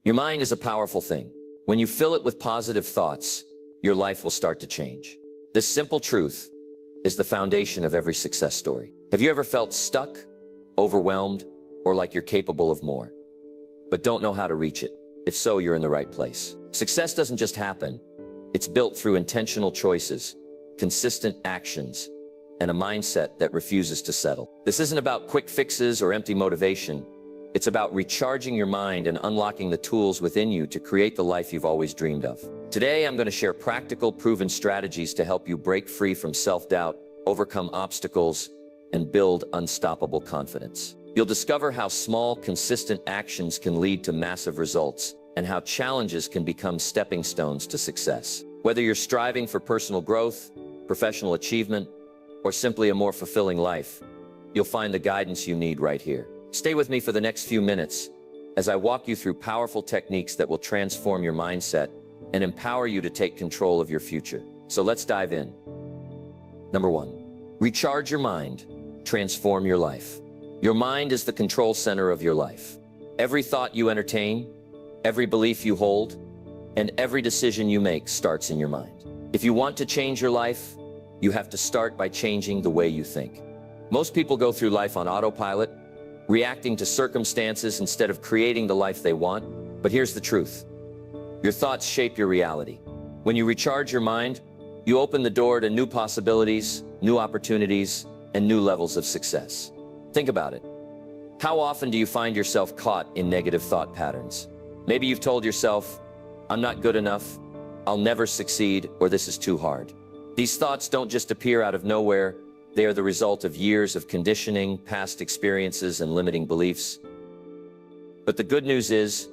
Your mind is a powerful thing. When you fill it with positive thoughts, your life will start to change. This simple truth is the foundation of every success story. Have you ever felt stuck, overwhelmed, or like you're capable of more, but don't know how to reach it? If so, you're in the right place. Success doesn't just happen. It's built through intentional choices, consistent actions, and a mindset that refuses to settle. This isn't about quick fixes or empty motivation. It's about recharging your mind and unlocking the tools within you to create the life you've always dreamed of. Today, I'm going to share practical, proven strategies to help you break free from self-doubt, overcome obstacles, and build unstoppable confidence. You'll discover how small, consistent actions can lead to massive results, and how challenges can become stepping stones to success. Whether you're striving for personal growth, professional achievement, or simply a more fulfilling life, you'll find the guidance you need right here. Stay with me for the next few minutes as I walk you through powerful techniques that will transform your mindset and empower you to take control of your future. So let's dive in. Number 1, recharge your mind, transform your life. Your mind is the control center of your life. Every thought you entertain, every belief you hold, and every decision you make starts in your mind. If you want to change your life, you have to start by changing the way you think. Most people go through life on autopilot, reacting to circumstances instead of creating the life they want. But here's the truth. Your thoughts shape your reality. When you recharge your mind, you open the door to new possibilities, new opportunities, and new levels of success. Think about it. How often do you find yourself caught in negative thought patterns? Maybe you've told yourself, "I'm not good enough, I'll never succeed, or this is too hard." These thoughts don't just appear out of nowhere. They are the result of years of conditioning, past experiences, and limiting beliefs. But the good news is,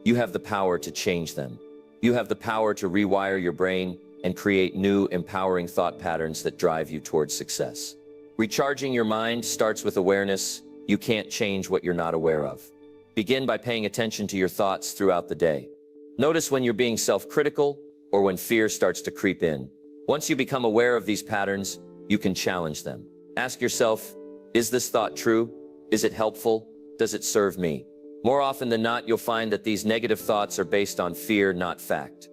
you have the power to change them. You have the power to rewire your brain and create new, empowering thought patterns that drive you towards success. Recharging your mind starts with awareness. You can't change what you're not aware of. Begin by paying attention to your thoughts throughout the day. Notice when you're being self-critical or when fear starts to creep in. Once you become aware of these patterns, you can challenge them. Ask yourself, is this thought true? Is it helpful? Does it serve me? More often than not, you'll find that these negative thoughts are based on fear, not fact.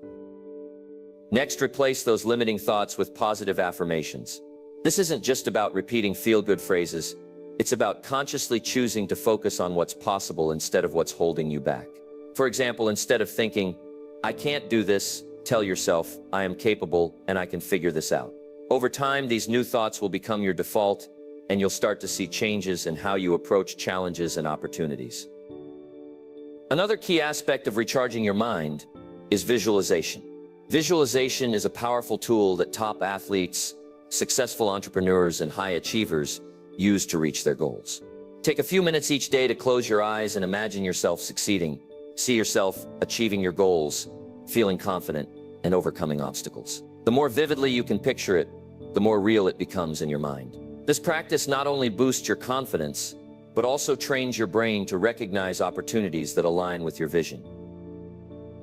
Next, replace those limiting thoughts with positive affirmations. This isn't just about repeating feel-good phrases. It's about consciously choosing to focus on what's possible instead of what's holding you back. For example, instead of thinking, "I can't do this," tell yourself, "I am capable and I can figure this out." Over time, these new thoughts will become your default, and you'll start to see changes in how you approach challenges and opportunities. Another key aspect of recharging your mind is visualization. Visualization is a powerful tool that top athletes, successful entrepreneurs, and high achievers use to reach their goals. Take a few minutes each day to close your eyes and imagine yourself succeeding. See yourself achieving your goals, feeling confident, and overcoming obstacles. The more vividly you can picture it, the more real it becomes in your mind. This practice not only boosts your confidence, but also trains your brain to recognize opportunities that align with your vision.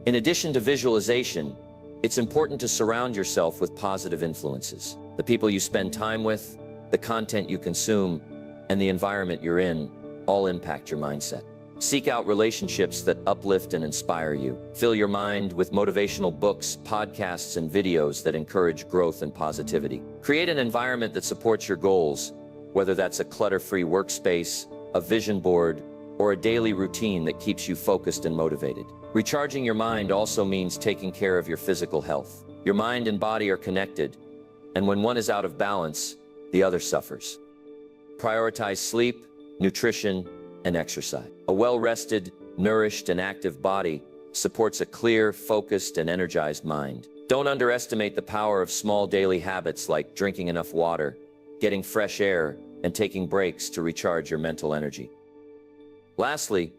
In addition to visualization, it's important to surround yourself with positive influences. The people you spend time with, the content you consume, and the environment you're in all impact your mindset. Seek out relationships that uplift and inspire you. Fill your mind with motivational books, podcasts, and videos that encourage growth and positivity. Create an environment that supports your goals, whether that's a clutter-free workspace, a vision board, or a daily routine that keeps you focused and motivated. Recharging your mind also means taking care of your physical health. Your mind and body are connected, and when one is out of balance, the other suffers. Prioritize sleep, nutrition, and exercise. A well-rested, nourished, and active body supports a clear, focused, and energized mind. Don't underestimate the power of small daily habits like drinking enough water, getting fresh air, and taking breaks to recharge your mental energy. Lastly,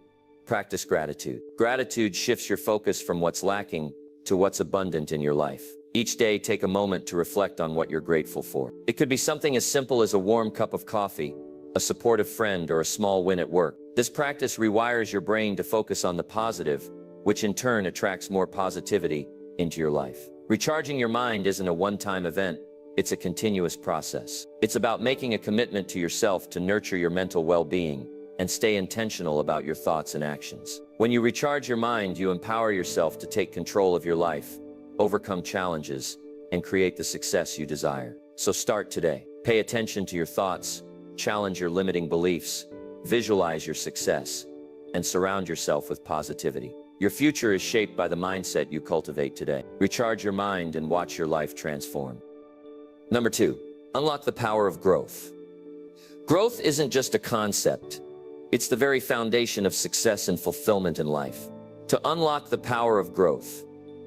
practice gratitude. Gratitude shifts your focus from what's lacking to what's abundant in your life. Each day, take a moment to reflect on what you're grateful for. It could be something as simple as a warm cup of coffee, a supportive friend, or a small win at work. This practice rewires your brain to focus on the positive, which in turn attracts more positivity into your life. Recharging your mind isn't a one-time event, it's a continuous process. It's about making a commitment to yourself to nurture your mental well-being and stay intentional about your thoughts and actions. When you recharge your mind, you empower yourself to take control of your life, overcome challenges, and create the success you desire. So start today. Pay attention to your thoughts, challenge your limiting beliefs, visualize your success, and surround yourself with positivity. Your future is shaped by the mindset you cultivate today. Recharge your mind and watch your life transform. Number 2, unlock the power of growth. Growth isn't just a concept. It's the very foundation of success and fulfillment in life. To unlock the power of growth,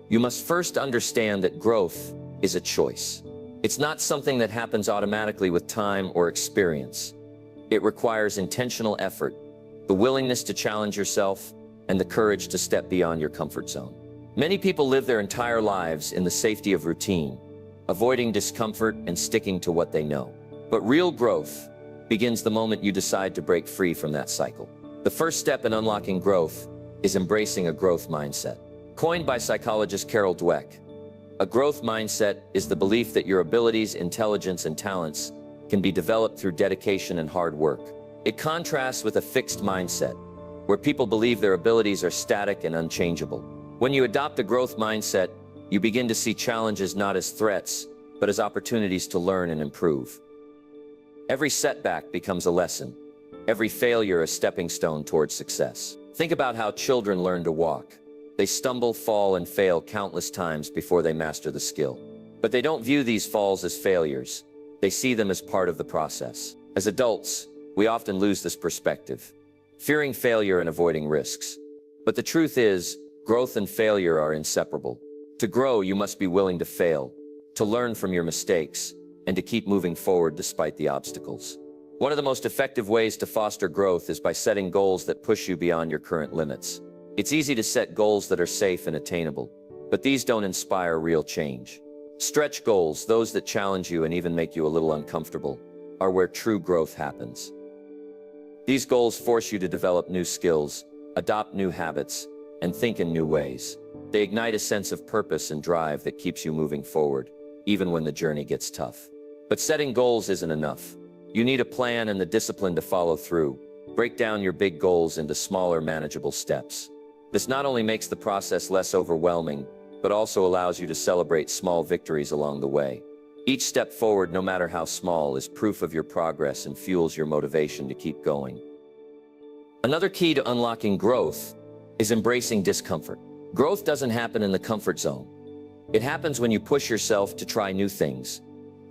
you must first understand that growth is a choice. It's not something that happens automatically with time or experience. It requires intentional effort, the willingness to challenge yourself, and the courage to step beyond your comfort zone. Many people live their entire lives in the safety of routine, avoiding discomfort and sticking to what they know. But real growth begins the moment you decide to break free from that cycle. The first step in unlocking growth is embracing a growth mindset. Coined by psychologist Carol Dweck, a growth mindset is the belief that your abilities, intelligence, and talents can be developed through dedication and hard work. It contrasts with a fixed mindset, where people believe their abilities are static and unchangeable. When you adopt a growth mindset, you begin to see challenges not as threats, but as opportunities to learn and improve. Every setback becomes a lesson, every failure a stepping stone towards success. Think about how children learn to walk. They stumble, fall, and fail countless times before they master the skill. But they don't view these falls as failures. They see them as part of the process. As adults, we often lose this perspective, fearing failure and avoiding risks. But the truth is, growth and failure are inseparable. To grow, you must be willing to fail, to learn from your mistakes, and to keep moving forward despite the obstacles. One of the most effective ways to foster growth is by setting goals that push you beyond your current limits. It's easy to set goals that are safe and attainable, but these don't inspire real change. Stretch goals, those that challenge you and even make you a little uncomfortable, are where true growth happens. These goals force you to develop new skills, adopt new habits, and think in new ways. They ignite a sense of purpose and drive that keeps you moving forward, even when the journey gets tough. But setting goals isn't enough. You need a plan and the discipline to follow through. Break down your big goals into smaller, manageable steps. This not only makes the process less overwhelming, but also allows you to celebrate small victories along the way. Each step forward, no matter how small, is proof of your progress and fuels your motivation to keep going. Another key to unlocking growth is embracing discomfort. Growth doesn't happen in the comfort zone. It happens when you push yourself to try new things,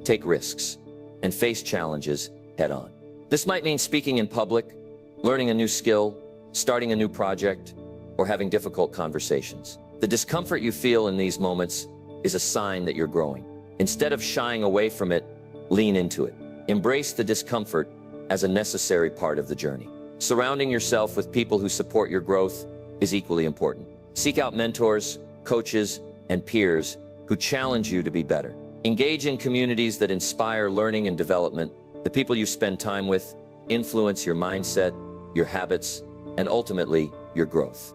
take risks, and face challenges head-on. This might mean speaking in public, learning a new skill, starting a new project, or having difficult conversations. The discomfort you feel in these moments is a sign that you're growing. Instead of shying away from it, lean into it. Embrace the discomfort as a necessary part of the journey. Surrounding yourself with people who support your growth is equally important. Seek out mentors, coaches, and peers who challenge you to be better. Engage in communities that inspire learning and development. The people you spend time with influence your mindset, your habits, and ultimately, your growth.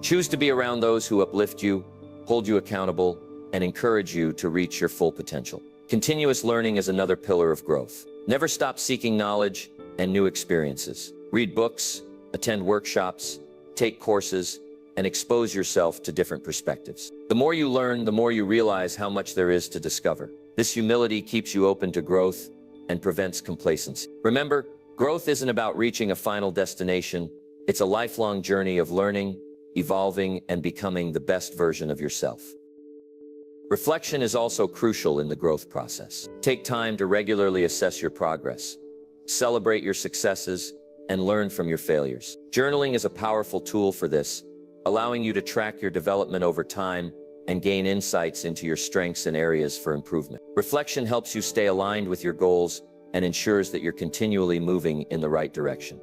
Choose to be around those who uplift you, hold you accountable, and encourage you to reach your full potential. Continuous learning is another pillar of growth. Never stop seeking knowledge and new experiences. Read books, attend workshops, take courses, and expose yourself to different perspectives. The more you learn, the more you realize how much there is to discover. This humility keeps you open to growth and prevents complacency. Remember, growth isn't about reaching a final destination. It's a lifelong journey of learning, evolving, and becoming the best version of yourself. Reflection is also crucial in the growth process. Take time to regularly assess your progress, celebrate your successes, and learn from your failures. Journaling is a powerful tool for this, allowing you to track your development over time and gain insights into your strengths and areas for improvement. Reflection helps you stay aligned with your goals and ensures that you're continually moving in the right direction.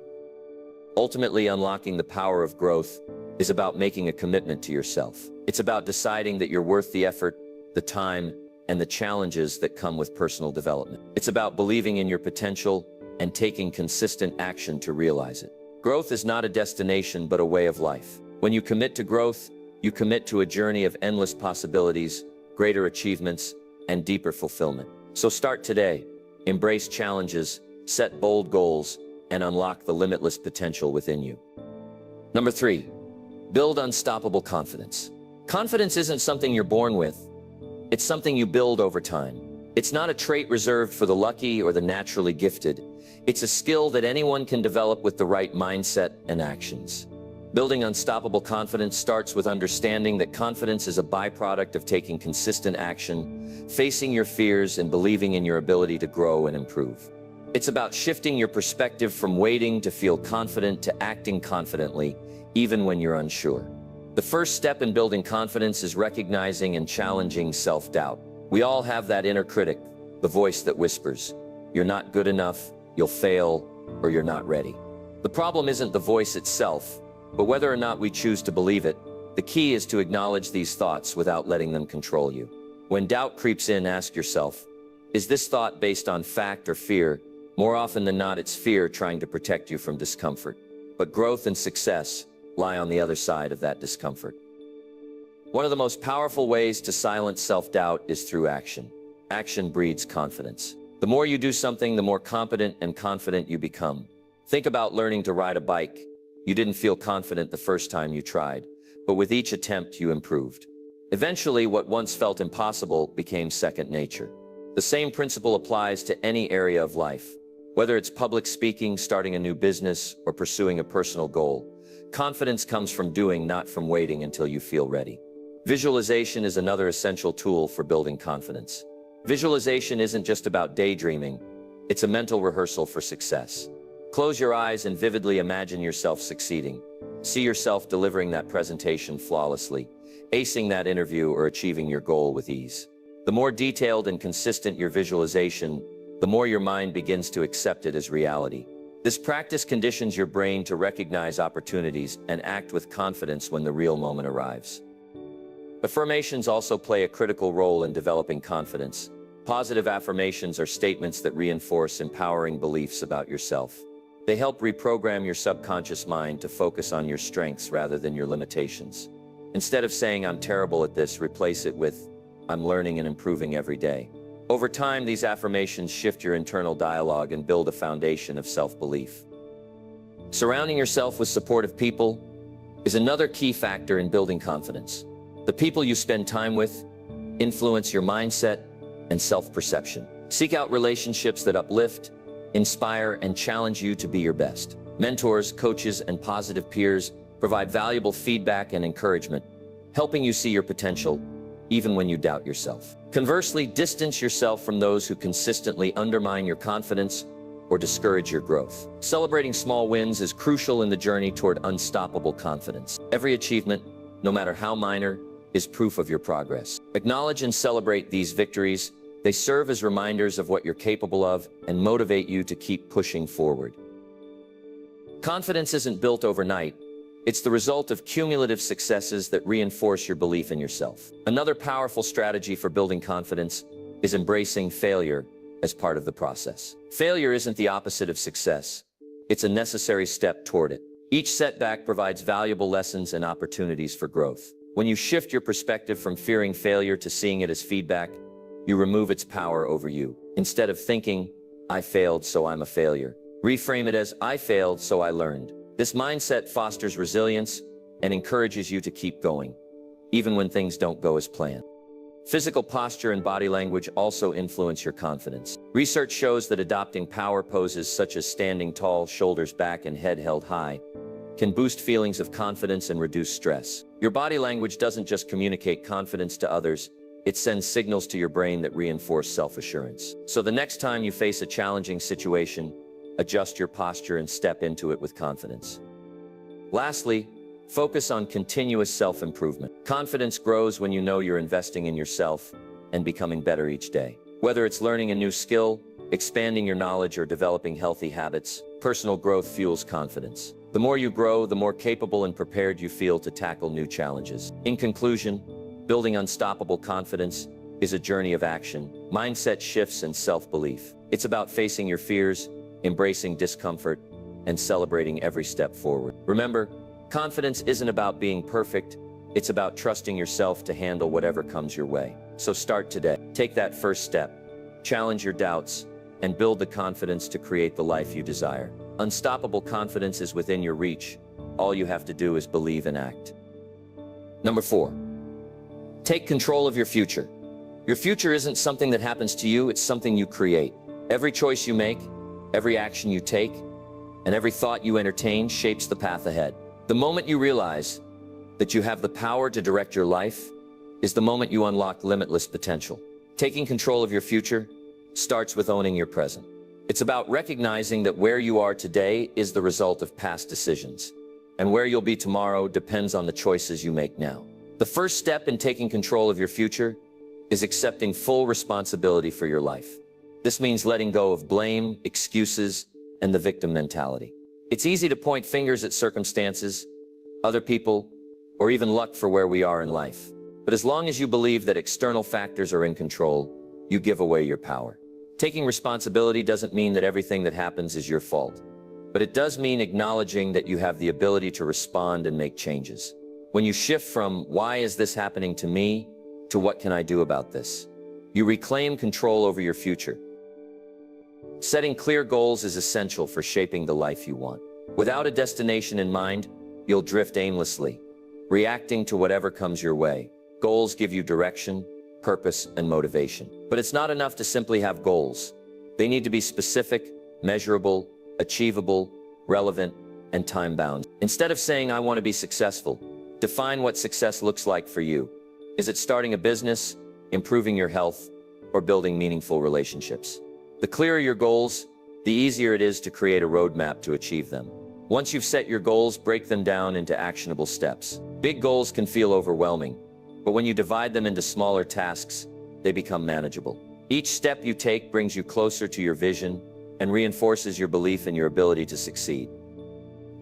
Ultimately, unlocking the power of growth is about making a commitment to yourself. It's about deciding that you're worth the effort, the time, and the challenges that come with personal development. It's about believing in your potential and taking consistent action to realize it. Growth is not a destination, but a way of life. When you commit to growth, you commit to a journey of endless possibilities, greater achievements, and deeper fulfillment. So start today. Embrace challenges, set bold goals, and unlock the limitless potential within you. Number 3, build unstoppable confidence. Confidence isn't something you're born with. It's something you build over time. It's not a trait reserved for the lucky or the naturally gifted. It's a skill that anyone can develop with the right mindset and actions. Building unstoppable confidence starts with understanding that confidence is a byproduct of taking consistent action, facing your fears, and believing in your ability to grow and improve. It's about shifting your perspective from waiting to feel confident to acting confidently, even when you're unsure. The first step in building confidence is recognizing and challenging self-doubt. We all have that inner critic, the voice that whispers, "You're not good enough, you'll fail, or you're not ready." The problem isn't the voice itself, but whether or not we choose to believe it. The key is to acknowledge these thoughts without letting them control you. When doubt creeps in, ask yourself, is this thought based on fact or fear? More often than not, it's fear trying to protect you from discomfort. But growth and success lie on the other side of that discomfort. One of the most powerful ways to silence self-doubt is through action. Action breeds confidence. The more you do something, the more competent and confident you become. Think about learning to ride a bike. You didn't feel confident the first time you tried, but with each attempt you improved. Eventually, what once felt impossible became second nature. The same principle applies to any area of life. Whether it's public speaking, starting a new business, or pursuing a personal goal, confidence comes from doing, not from waiting until you feel ready. Visualization is another essential tool for building confidence. Visualization isn't just about daydreaming, it's a mental rehearsal for success. Close your eyes and vividly imagine yourself succeeding. See yourself delivering that presentation flawlessly, acing that interview, or achieving your goal with ease. The more detailed and consistent your visualization, the more your mind begins to accept it as reality. This practice conditions your brain to recognize opportunities and act with confidence when the real moment arrives. Affirmations also play a critical role in developing confidence. Positive affirmations are statements that reinforce empowering beliefs about yourself. They help reprogram your subconscious mind to focus on your strengths rather than your limitations. Instead of saying, "I'm terrible at this," replace it with, "I'm learning and improving every day." Over time, these affirmations shift your internal dialogue and build a foundation of self-belief. Surrounding yourself with supportive people is another key factor in building confidence. The people you spend time with influence your mindset and self-perception. Seek out relationships that uplift, inspire, and challenge you to be your best. Mentors, coaches, and positive peers provide valuable feedback and encouragement, helping you see your potential even when you doubt yourself. Conversely, distance yourself from those who consistently undermine your confidence or discourage your growth. Celebrating small wins is crucial in the journey toward unstoppable confidence. Every achievement, no matter how minor, is proof of your progress. Acknowledge and celebrate these victories. They serve as reminders of what you're capable of and motivate you to keep pushing forward. Confidence isn't built overnight. It's the result of cumulative successes that reinforce your belief in yourself. Another powerful strategy for building confidence is embracing failure as part of the process. Failure isn't the opposite of success. It's a necessary step toward it. Each setback provides valuable lessons and opportunities for growth. When you shift your perspective from fearing failure to seeing it as feedback, you remove its power over you. Instead of thinking, "I failed, so I'm a failure," reframe it as, "I failed, so I learned." This mindset fosters resilience and encourages you to keep going, even when things don't go as planned. Physical posture and body language also influence your confidence. Research shows that adopting power poses such as standing tall, shoulders back, and head held high can boost feelings of confidence and reduce stress. Your body language doesn't just communicate confidence to others, it sends signals to your brain that reinforce self-assurance. So the next time you face a challenging situation, adjust your posture and step into it with confidence. Lastly, focus on continuous self-improvement. Confidence grows when you know you're investing in yourself and becoming better each day. Whether it's learning a new skill, expanding your knowledge, or developing healthy habits, personal growth fuels confidence. The more you grow, the more capable and prepared you feel to tackle new challenges. In conclusion, building unstoppable confidence is a journey of action, mindset shifts, and self-belief. It's about facing your fears, embracing discomfort, and celebrating every step forward. Remember, confidence isn't about being perfect, it's about trusting yourself to handle whatever comes your way. So start today. Take that first step, challenge your doubts, and build the confidence to create the life you desire. Unstoppable confidence is within your reach. All you have to do is believe and act. Number 4, take control of your future. Your future isn't something that happens to you, it's something you create. Every choice you make, every action you take, and every thought you entertain shapes the path ahead. The moment you realize that you have the power to direct your life is the moment you unlock limitless potential. Taking control of your future starts with owning your present. It's about recognizing that where you are today is the result of past decisions, and where you'll be tomorrow depends on the choices you make now. The first step in taking control of your future is accepting full responsibility for your life. This means letting go of blame, excuses, and the victim mentality. It's easy to point fingers at circumstances, other people, or even luck for where we are in life. But as long as you believe that external factors are in control, you give away your power. Taking responsibility doesn't mean that everything that happens is your fault, but it does mean acknowledging that you have the ability to respond and make changes. When you shift from "why is this happening to me" to "what can I do about this?", you reclaim control over your future. Setting clear goals is essential for shaping the life you want. Without a destination in mind, you'll drift aimlessly, reacting to whatever comes your way. Goals give you direction, purpose, and motivation. But it's not enough to simply have goals. They need to be specific, measurable, achievable, relevant, and time-bound. Instead of saying, "I want to be successful," define what success looks like for you. Is it starting a business, improving your health, or building meaningful relationships? The clearer your goals, the easier it is to create a roadmap to achieve them. Once you've set your goals, break them down into actionable steps. Big goals can feel overwhelming, but when you divide them into smaller tasks, they become manageable. Each step you take brings you closer to your vision and reinforces your belief in your ability to succeed.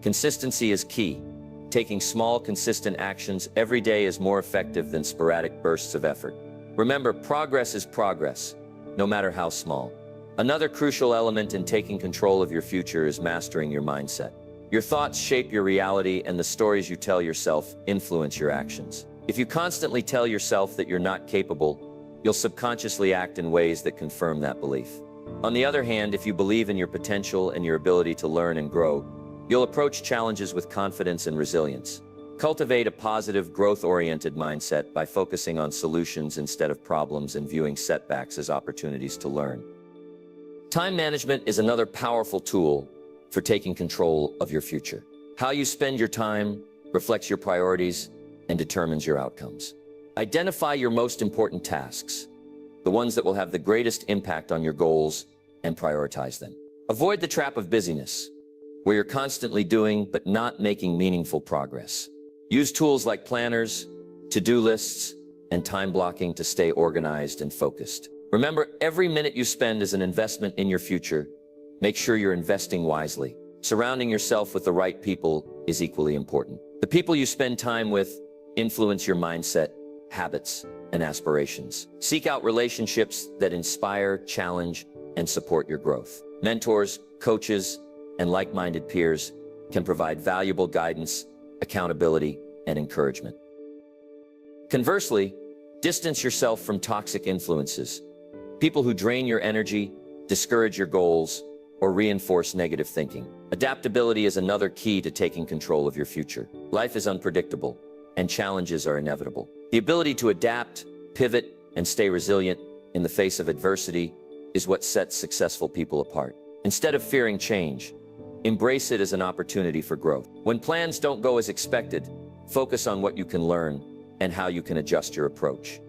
Consistency is key. Taking small, consistent actions every day is more effective than sporadic bursts of effort. Remember, progress is progress, no matter how small. Another crucial element in taking control of your future is mastering your mindset. Your thoughts shape your reality, and the stories you tell yourself influence your actions. If you constantly tell yourself that you're not capable, you'll subconsciously act in ways that confirm that belief. On the other hand, if you believe in your potential and your ability to learn and grow, you'll approach challenges with confidence and resilience. Cultivate a positive, growth-oriented mindset by focusing on solutions instead of problems and viewing setbacks as opportunities to learn. Time management is another powerful tool for taking control of your future. How you spend your time reflects your priorities and determines your outcomes. Identify your most important tasks, the ones that will have the greatest impact on your goals, and prioritize them. Avoid the trap of busyness, where you're constantly doing but not making meaningful progress. Use tools like planners, to-do lists, and time blocking to stay organized and focused. Remember, every minute you spend is an investment in your future. Make sure you're investing wisely. Surrounding yourself with the right people is equally important. The people you spend time with influence your mindset, habits, and aspirations. Seek out relationships that inspire, challenge, and support your growth. Mentors, coaches, and like-minded peers can provide valuable guidance, accountability, and encouragement. Conversely, distance yourself from toxic influences. People who drain your energy, discourage your goals, or reinforce negative thinking. Adaptability is another key to taking control of your future. Life is unpredictable, and challenges are inevitable. The ability to adapt, pivot, and stay resilient in the face of adversity is what sets successful people apart. Instead of fearing change, embrace it as an opportunity for growth. When plans don't go as expected, focus on what you can learn and how you can adjust your approach.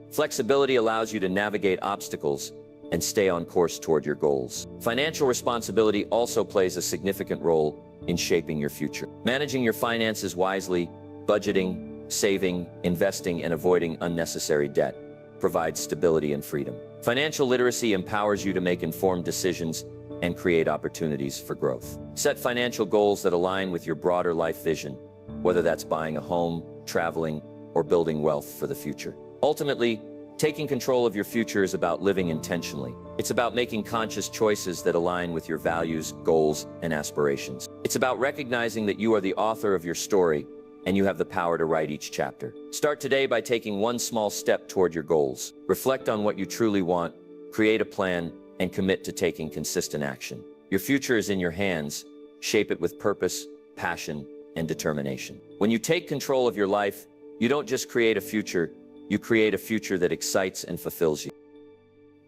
Flexibility allows you to navigate obstacles and stay on course toward your goals. Financial responsibility also plays a significant role in shaping your future. Managing your finances wisely, budgeting, saving, investing, and avoiding unnecessary debt provides stability and freedom. Financial literacy empowers you to make informed decisions and create opportunities for growth. Set financial goals that align with your broader life vision, whether that's buying a home, traveling, or building wealth for the future. Ultimately, taking control of your future is about living intentionally. It's about making conscious choices that align with your values, goals, and aspirations. It's about recognizing that you are the author of your story and you have the power to write each chapter. Start today by taking one small step toward your goals. Reflect on what you truly want, create a plan, and commit to taking consistent action. Your future is in your hands. Shape it with purpose, passion, and determination. When you take control of your life, you don't just create a future, you create a future that excites and fulfills you.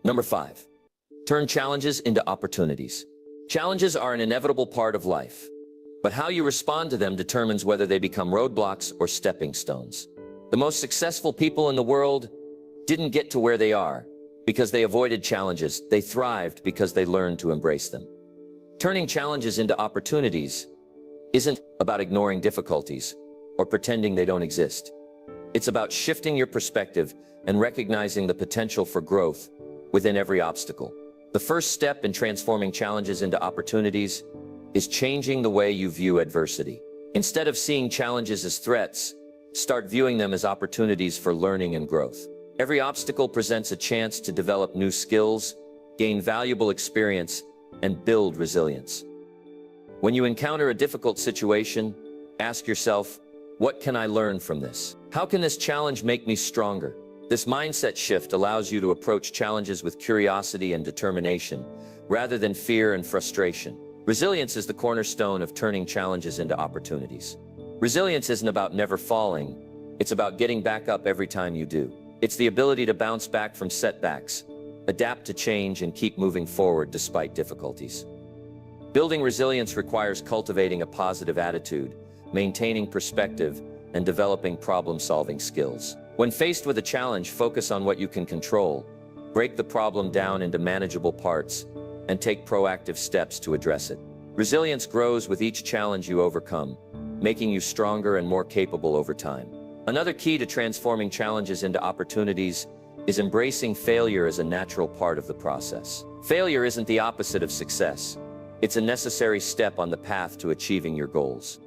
Number 5, turn challenges into opportunities. Challenges are an inevitable part of life, but how you respond to them determines whether they become roadblocks or stepping stones. The most successful people in the world didn't get to where they are because they avoided challenges. They thrived because they learned to embrace them. Turning challenges into opportunities isn't about ignoring difficulties or pretending they don't exist. It's about shifting your perspective and recognizing the potential for growth within every obstacle. The first step in transforming challenges into opportunities is changing the way you view adversity. Instead of seeing challenges as threats, start viewing them as opportunities for learning and growth. Every obstacle presents a chance to develop new skills, gain valuable experience, and build resilience. When you encounter a difficult situation, ask yourself, what can I learn from this? How can this challenge make me stronger? This mindset shift allows you to approach challenges with curiosity and determination, rather than fear and frustration. Resilience is the cornerstone of turning challenges into opportunities. Resilience isn't about never falling, it's about getting back up every time you do. It's the ability to bounce back from setbacks, adapt to change, and keep moving forward despite difficulties. Building resilience requires cultivating a positive attitude, maintaining perspective, and developing problem-solving skills. When faced with a challenge, focus on what you can control, break the problem down into manageable parts, and take proactive steps to address it. Resilience grows with each challenge you overcome, making you stronger and more capable over time. Another key to transforming challenges into opportunities is embracing failure as a natural part of the process. Failure isn't the opposite of success. It's a necessary step on the path to achieving your goals.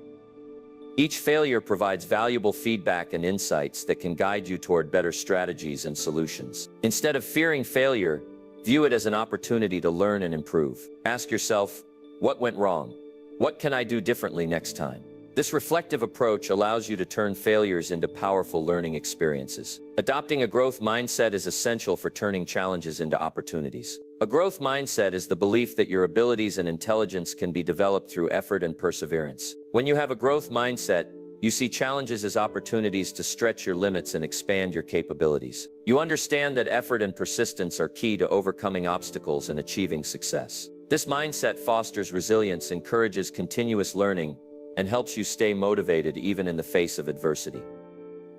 Each failure provides valuable feedback and insights that can guide you toward better strategies and solutions. Instead of fearing failure, view it as an opportunity to learn and improve. Ask yourself, what went wrong? What can I do differently next time? This reflective approach allows you to turn failures into powerful learning experiences. Adopting a growth mindset is essential for turning challenges into opportunities. A growth mindset is the belief that your abilities and intelligence can be developed through effort and perseverance. When you have a growth mindset, you see challenges as opportunities to stretch your limits and expand your capabilities. You understand that effort and persistence are key to overcoming obstacles and achieving success. This mindset fosters resilience, encourages continuous learning, and helps you stay motivated even in the face of adversity.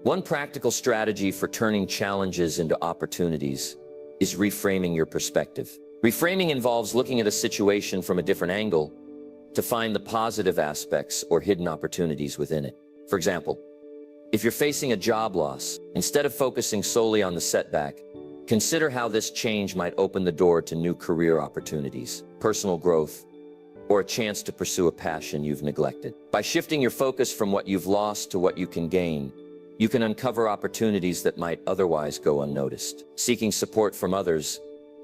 One practical strategy for turning challenges into opportunities is reframing your perspective. Reframing involves looking at a situation from a different angle to find the positive aspects or hidden opportunities within it. For example, if you're facing a job loss, instead of focusing solely on the setback, consider how this change might open the door to new career opportunities, personal growth, or a chance to pursue a passion you've neglected. By shifting your focus from what you've lost to what you can gain, you can uncover opportunities that might otherwise go unnoticed. Seeking support from others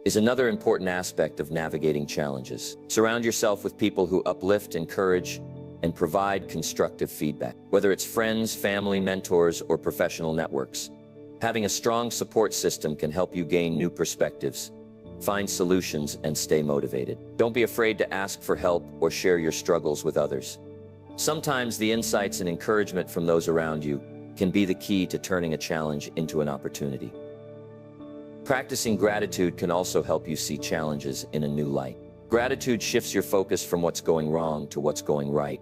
is another important aspect of navigating challenges. Surround yourself with people who uplift, encourage, and provide constructive feedback. Whether it's friends, family, mentors, or professional networks, having a strong support system can help you gain new perspectives, find solutions, and stay motivated. Don't be afraid to ask for help or share your struggles with others. Sometimes the insights and encouragement from those around you can be the key to turning a challenge into an opportunity. Practicing gratitude can also help you see challenges in a new light. Gratitude shifts your focus from what's going wrong to what's going right,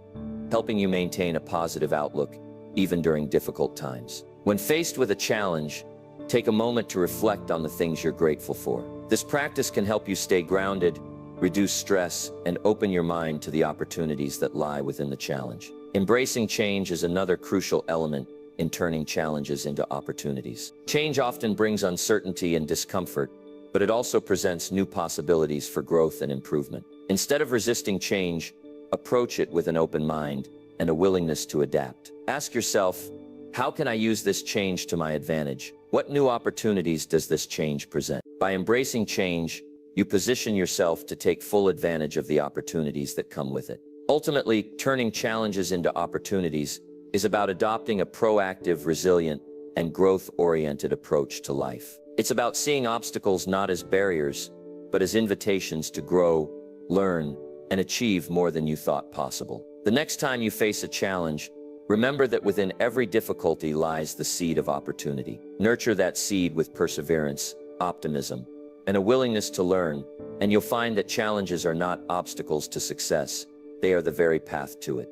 helping you maintain a positive outlook even during difficult times. When faced with a challenge, take a moment to reflect on the things you're grateful for. This practice can help you stay grounded, reduce stress, and open your mind to the opportunities that lie within the challenge. Embracing change is another crucial element in turning challenges into opportunities. Change often brings uncertainty and discomfort, but it also presents new possibilities for growth and improvement. Instead of resisting change, approach it with an open mind and a willingness to adapt. Ask yourself, how can I use this change to my advantage? What new opportunities does this change present? By embracing change, you position yourself to take full advantage of the opportunities that come with it. Ultimately, turning challenges into opportunities is about adopting a proactive, resilient, and growth-oriented approach to life. It's about seeing obstacles not as barriers, but as invitations to grow, learn, and achieve more than you thought possible. The next time you face a challenge, remember that within every difficulty lies the seed of opportunity. Nurture that seed with perseverance, optimism, and a willingness to learn, and you'll find that challenges are not obstacles to success. They are the very path to it.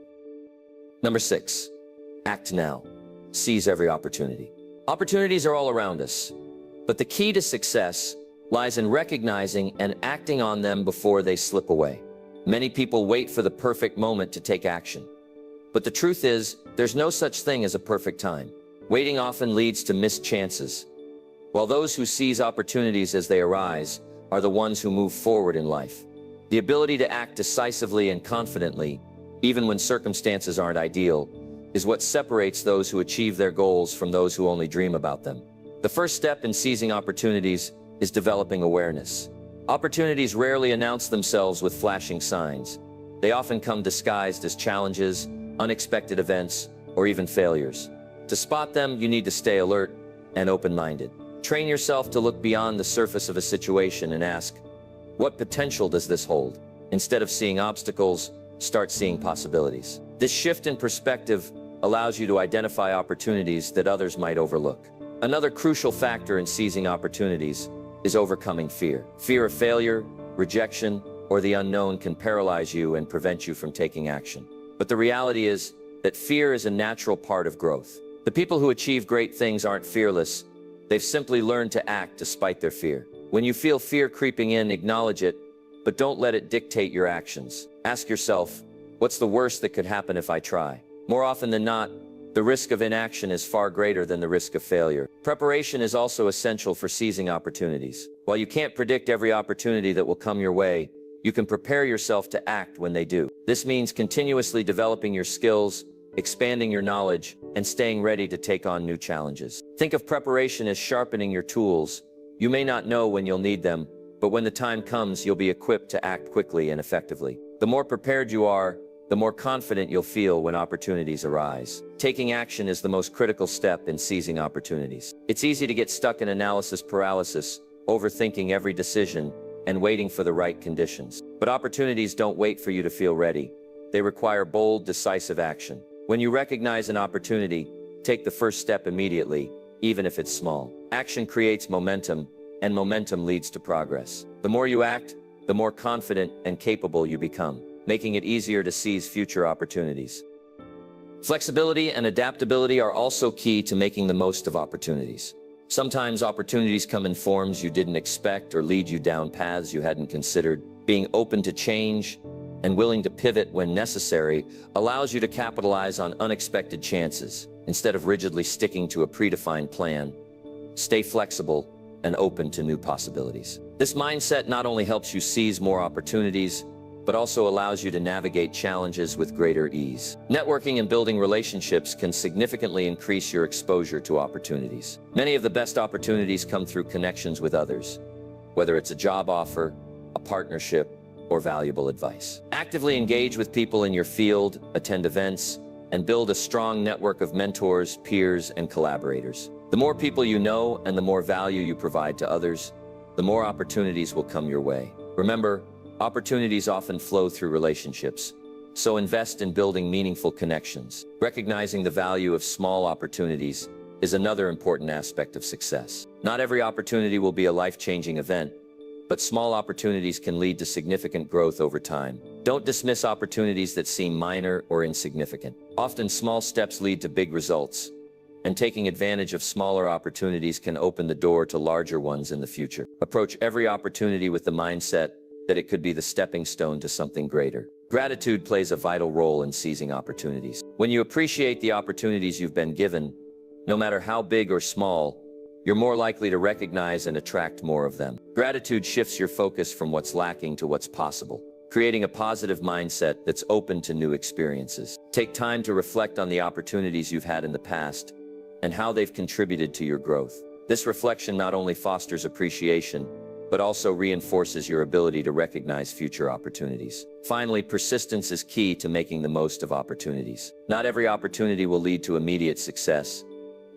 Number 6, act now. Seize every opportunity. Opportunities are all around us, but the key to success lies in recognizing and acting on them before they slip away. Many people wait for the perfect moment to take action. But the truth is, there's no such thing as a perfect time. Waiting often leads to missed chances, while those who seize opportunities as they arise are the ones who move forward in life. The ability to act decisively and confidently, even when circumstances aren't ideal, is what separates those who achieve their goals from those who only dream about them. The first step in seizing opportunities is developing awareness. Opportunities rarely announce themselves with flashing signs. They often come disguised as challenges, unexpected events, or even failures. To spot them, you need to stay alert and open-minded. Train yourself to look beyond the surface of a situation and ask, what potential does this hold? Instead of seeing obstacles, start seeing possibilities. This shift in perspective allows you to identify opportunities that others might overlook. Another crucial factor in seizing opportunities is overcoming fear. Fear of failure, rejection, or the unknown can paralyze you and prevent you from taking action. But the reality is that fear is a natural part of growth. The people who achieve great things aren't fearless. They've simply learned to act despite their fear. When you feel fear creeping in, acknowledge it, but don't let it dictate your actions. Ask yourself, what's the worst that could happen if I try? More often than not, the risk of inaction is far greater than the risk of failure. Preparation is also essential for seizing opportunities. While you can't predict every opportunity that will come your way, you can prepare yourself to act when they do. This means continuously developing your skills, expanding your knowledge, and staying ready to take on new challenges. Think of preparation as sharpening your tools. You may not know when you'll need them, but when the time comes, you'll be equipped to act quickly and effectively. The more prepared you are, the more confident you'll feel when opportunities arise. Taking action is the most critical step in seizing opportunities. It's easy to get stuck in analysis paralysis, overthinking every decision, and waiting for the right conditions. But opportunities don't wait for you to feel ready. They require bold, decisive action. When you recognize an opportunity, take the first step immediately, even if it's small. Action creates momentum, and momentum leads to progress. The more you act, the more confident and capable you become, making it easier to seize future opportunities. Flexibility and adaptability are also key to making the most of opportunities. Sometimes opportunities come in forms you didn't expect or lead you down paths you hadn't considered. Being open to change and willing to pivot when necessary allows you to capitalize on unexpected chances. Instead of rigidly sticking to a predefined plan, stay flexible and open to new possibilities. This mindset not only helps you seize more opportunities, but also allows you to navigate challenges with greater ease. Networking and building relationships can significantly increase your exposure to opportunities. Many of the best opportunities come through connections with others, whether it's a job offer, a partnership, or valuable advice. Actively engage with people in your field, attend events, and build a strong network of mentors, peers, and collaborators. The more people you know and the more value you provide to others, the more opportunities will come your way. Remember, opportunities often flow through relationships, so invest in building meaningful connections. Recognizing the value of small opportunities is another important aspect of success. Not every opportunity will be a life-changing event, but small opportunities can lead to significant growth over time. Don't dismiss opportunities that seem minor or insignificant. Often small steps lead to big results, and taking advantage of smaller opportunities can open the door to larger ones in the future. Approach every opportunity with the mindset that it could be the stepping stone to something greater. Gratitude plays a vital role in seizing opportunities. When you appreciate the opportunities you've been given, no matter how big or small, you're more likely to recognize and attract more of them. Gratitude shifts your focus from what's lacking to what's possible, creating a positive mindset that's open to new experiences. Take time to reflect on the opportunities you've had in the past and how they've contributed to your growth. This reflection not only fosters appreciation, but also reinforces your ability to recognize future opportunities. Finally, persistence is key to making the most of opportunities. Not every opportunity will lead to immediate success,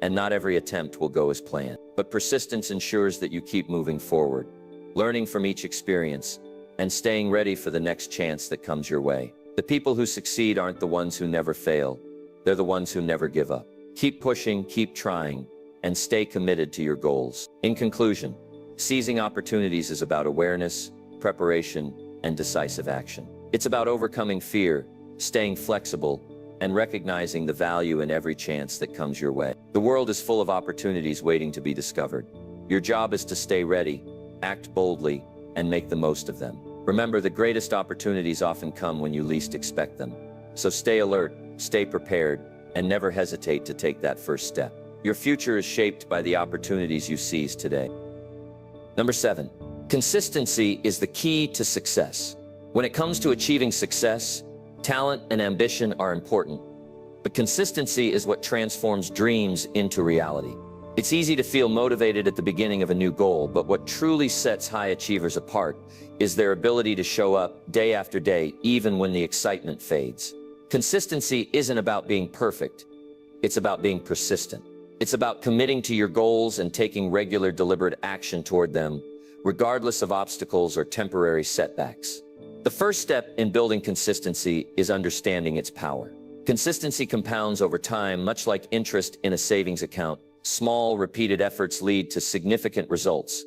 and not every attempt will go as planned. But persistence ensures that you keep moving forward, learning from each experience, and staying ready for the next chance that comes your way. The people who succeed aren't the ones who never fail. They're the ones who never give up. Keep pushing, keep trying, and stay committed to your goals. In conclusion, seizing opportunities is about awareness, preparation, and decisive action. It's about overcoming fear, staying flexible, and recognizing the value in every chance that comes your way. The world is full of opportunities waiting to be discovered. Your job is to stay ready, act boldly, and make the most of them. Remember, the greatest opportunities often come when you least expect them. So stay alert, stay prepared, and never hesitate to take that first step. Your future is shaped by the opportunities you seize today. Number 7, consistency is the key to success. When it comes to achieving success, talent and ambition are important, but consistency is what transforms dreams into reality. It's easy to feel motivated at the beginning of a new goal, but what truly sets high achievers apart is their ability to show up day after day, even when the excitement fades. Consistency isn't about being perfect. It's about being persistent. It's about committing to your goals and taking regular, deliberate action toward them, regardless of obstacles or temporary setbacks. The first step in building consistency is understanding its power. Consistency compounds over time, much like interest in a savings account. Small, repeated efforts lead to significant results,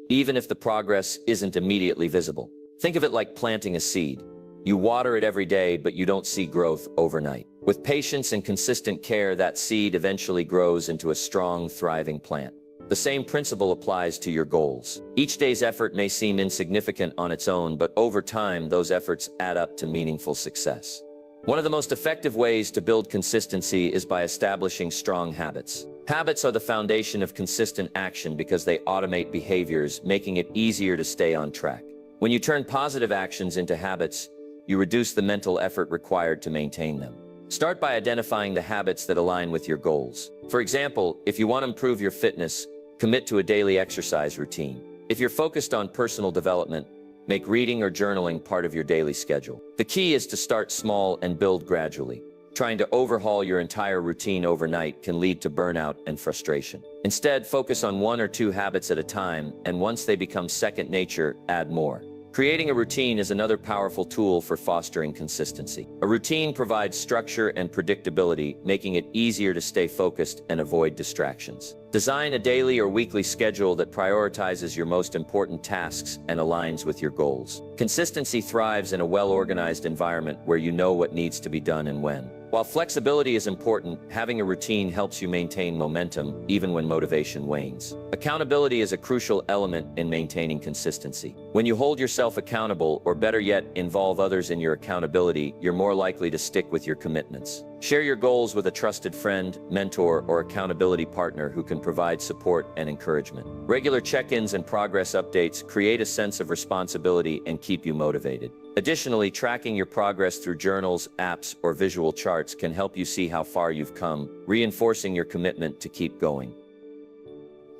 even if the progress isn't immediately visible. Think of it like planting a seed. You water it every day, but you don't see growth overnight. With patience and consistent care, that seed eventually grows into a strong, thriving plant. The same principle applies to your goals. Each day's effort may seem insignificant on its own, but over time, those efforts add up to meaningful success. One of the most effective ways to build consistency is by establishing strong habits. Habits are the foundation of consistent action because they automate behaviors, making it easier to stay on track. When you turn positive actions into habits, you reduce the mental effort required to maintain them. Start by identifying the habits that align with your goals. For example, if you want to improve your fitness, commit to a daily exercise routine. If you're focused on personal development, make reading or journaling part of your daily schedule. The key is to start small and build gradually. Trying to overhaul your entire routine overnight can lead to burnout and frustration. Instead, focus on 1 or 2 habits at a time, and once they become second nature, add more. Creating a routine is another powerful tool for fostering consistency. A routine provides structure and predictability, making it easier to stay focused and avoid distractions. Design a daily or weekly schedule that prioritizes your most important tasks and aligns with your goals. Consistency thrives in a well-organized environment where you know what needs to be done and when. While flexibility is important, having a routine helps you maintain momentum even when motivation wanes. Accountability is a crucial element in maintaining consistency. When you hold yourself accountable, or better yet, involve others in your accountability, you're more likely to stick with your commitments. Share your goals with a trusted friend, mentor, or accountability partner who can provide support and encouragement. Regular check-ins and progress updates create a sense of responsibility and keep you motivated. Additionally, tracking your progress through journals, apps, or visual charts can help you see how far you've come, reinforcing your commitment to keep going.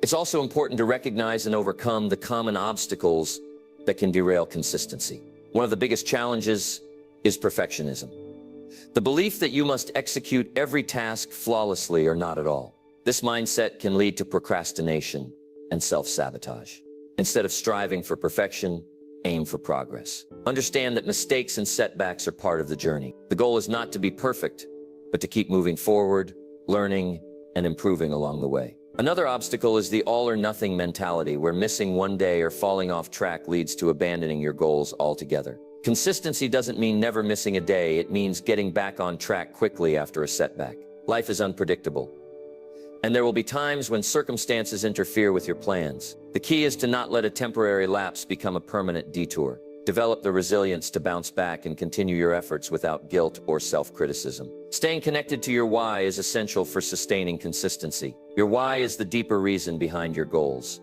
It's also important to recognize and overcome the common obstacles that can derail consistency. One of the biggest challenges is perfectionism. The belief that you must execute every task flawlessly or not at all. This mindset can lead to procrastination and self-sabotage. Instead of striving for perfection, aim for progress. Understand that mistakes and setbacks are part of the journey. The goal is not to be perfect, but to keep moving forward, learning, and improving along the way. Another obstacle is the all-or-nothing mentality, where missing one day or falling off track leads to abandoning your goals altogether. Consistency doesn't mean never missing a day. It means getting back on track quickly after a setback. Life is unpredictable, and there will be times when circumstances interfere with your plans. The key is to not let a temporary lapse become a permanent detour. Develop the resilience to bounce back and continue your efforts without guilt or self-criticism. Staying connected to your why is essential for sustaining consistency. Your why is the deeper reason behind your goals,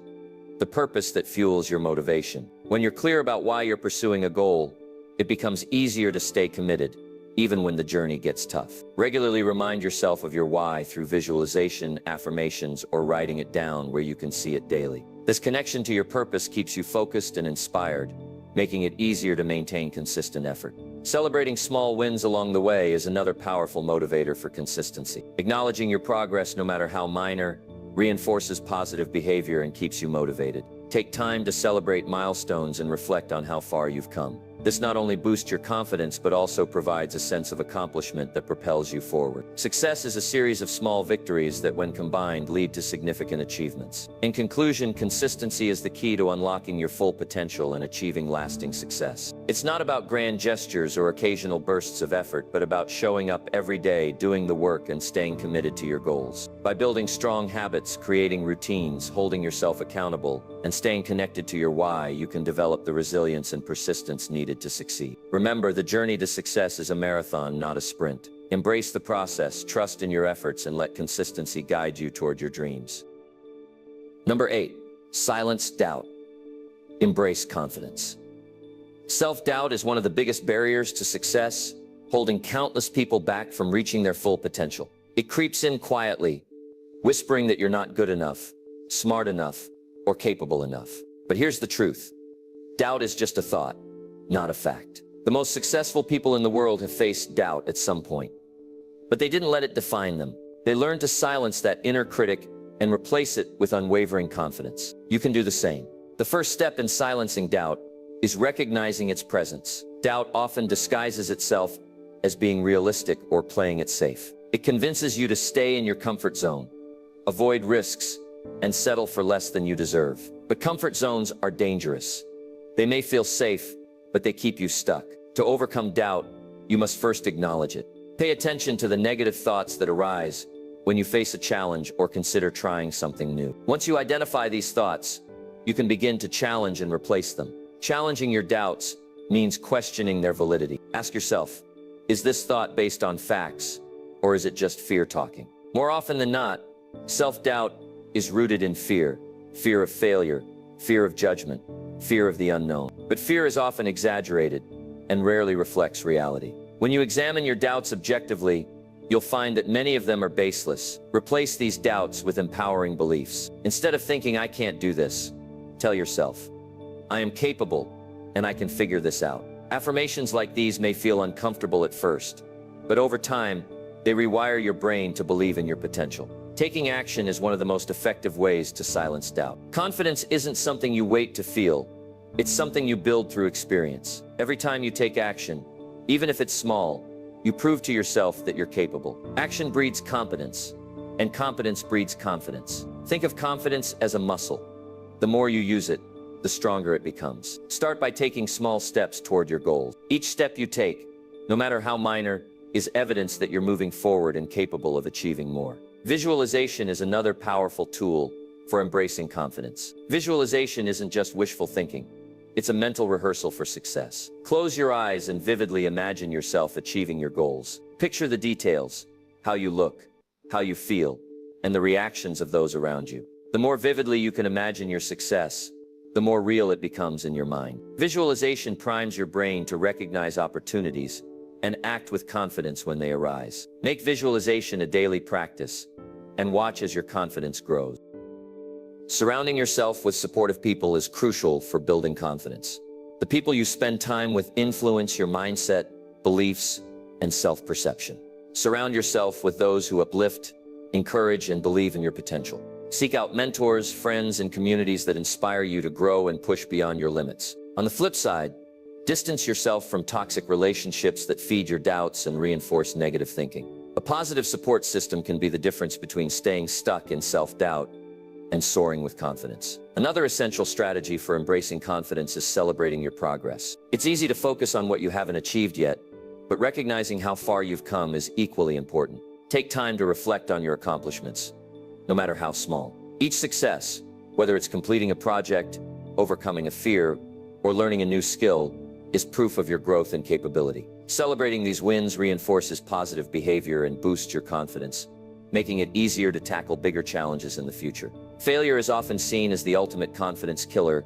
the purpose that fuels your motivation. When you're clear about why you're pursuing a goal, it becomes easier to stay committed, even when the journey gets tough. Regularly remind yourself of your why through visualization, affirmations, or writing it down where you can see it daily. This connection to your purpose keeps you focused and inspired, making it easier to maintain consistent effort. Celebrating small wins along the way is another powerful motivator for consistency. Acknowledging your progress, no matter how minor, reinforces positive behavior and keeps you motivated. Take time to celebrate milestones and reflect on how far you've come. This not only boosts your confidence, but also provides a sense of accomplishment that propels you forward. Success is a series of small victories that, when combined, lead to significant achievements. In conclusion, consistency is the key to unlocking your full potential and achieving lasting success. It's not about grand gestures or occasional bursts of effort, but about showing up every day, doing the work, and staying committed to your goals. By building strong habits, creating routines, holding yourself accountable, and staying connected to your why, you can develop the resilience and persistence needed to succeed. Remember, the journey to success is a marathon, not a sprint. Embrace the process, trust in your efforts, and let consistency guide you toward your dreams. Number 8, silence doubt. Embrace confidence. Self-doubt is one of the biggest barriers to success, holding countless people back from reaching their full potential. It creeps in quietly, whispering that you're not good enough, smart enough, or capable enough. But here's the truth. Doubt is just a thought, not a fact. The most successful people in the world have faced doubt at some point, but they didn't let it define them. They learned to silence that inner critic and replace it with unwavering confidence. You can do the same. The first step in silencing doubt is recognizing its presence. Doubt often disguises itself as being realistic or playing it safe. It convinces you to stay in your comfort zone, avoid risks, and settle for less than you deserve. But comfort zones are dangerous. They may feel safe, but they keep you stuck. To overcome doubt, you must first acknowledge it. Pay attention to the negative thoughts that arise when you face a challenge or consider trying something new. Once you identify these thoughts, you can begin to challenge and replace them. Challenging your doubts means questioning their validity. Ask yourself, is this thought based on facts, or is it just fear talking? More often than not, self-doubt is rooted in fear. Fear of failure, fear of judgment, fear of the unknown. But fear is often exaggerated and rarely reflects reality. When you examine your doubts objectively, you'll find that many of them are baseless. Replace these doubts with empowering beliefs. Instead of thinking, I can't do this, tell yourself, I am capable and I can figure this out. Affirmations like these may feel uncomfortable at first, but over time, they rewire your brain to believe in your potential. Taking action is one of the most effective ways to silence doubt. Confidence isn't something you wait to feel. It's something you build through experience. Every time you take action, even if it's small, you prove to yourself that you're capable. Action breeds competence, and competence breeds confidence. Think of confidence as a muscle. The more you use it, the stronger it becomes. Start by taking small steps toward your goals. Each step you take, no matter how minor, is evidence that you're moving forward and capable of achieving more. Visualization is another powerful tool for embracing confidence. Visualization isn't just wishful thinking. It's a mental rehearsal for success. Close your eyes and vividly imagine yourself achieving your goals. Picture the details, how you look, how you feel, and the reactions of those around you. The more vividly you can imagine your success, the more real it becomes in your mind. Visualization primes your brain to recognize opportunities and act with confidence when they arise. Make visualization a daily practice and watch as your confidence grows. Surrounding yourself with supportive people is crucial for building confidence. The people you spend time with influence your mindset, beliefs, and self-perception. Surround yourself with those who uplift, encourage, and believe in your potential. Seek out mentors, friends, and communities that inspire you to grow and push beyond your limits. On the flip side, distance yourself from toxic relationships that feed your doubts and reinforce negative thinking. A positive support system can be the difference between staying stuck in self-doubt and soaring with confidence. Another essential strategy for embracing confidence is celebrating your progress. It's easy to focus on what you haven't achieved yet, but recognizing how far you've come is equally important. Take time to reflect on your accomplishments, no matter how small. Each success, whether it's completing a project, overcoming a fear, or learning a new skill, is proof of your growth and capability. Celebrating these wins reinforces positive behavior and boosts your confidence, making it easier to tackle bigger challenges in the future. Failure is often seen as the ultimate confidence killer,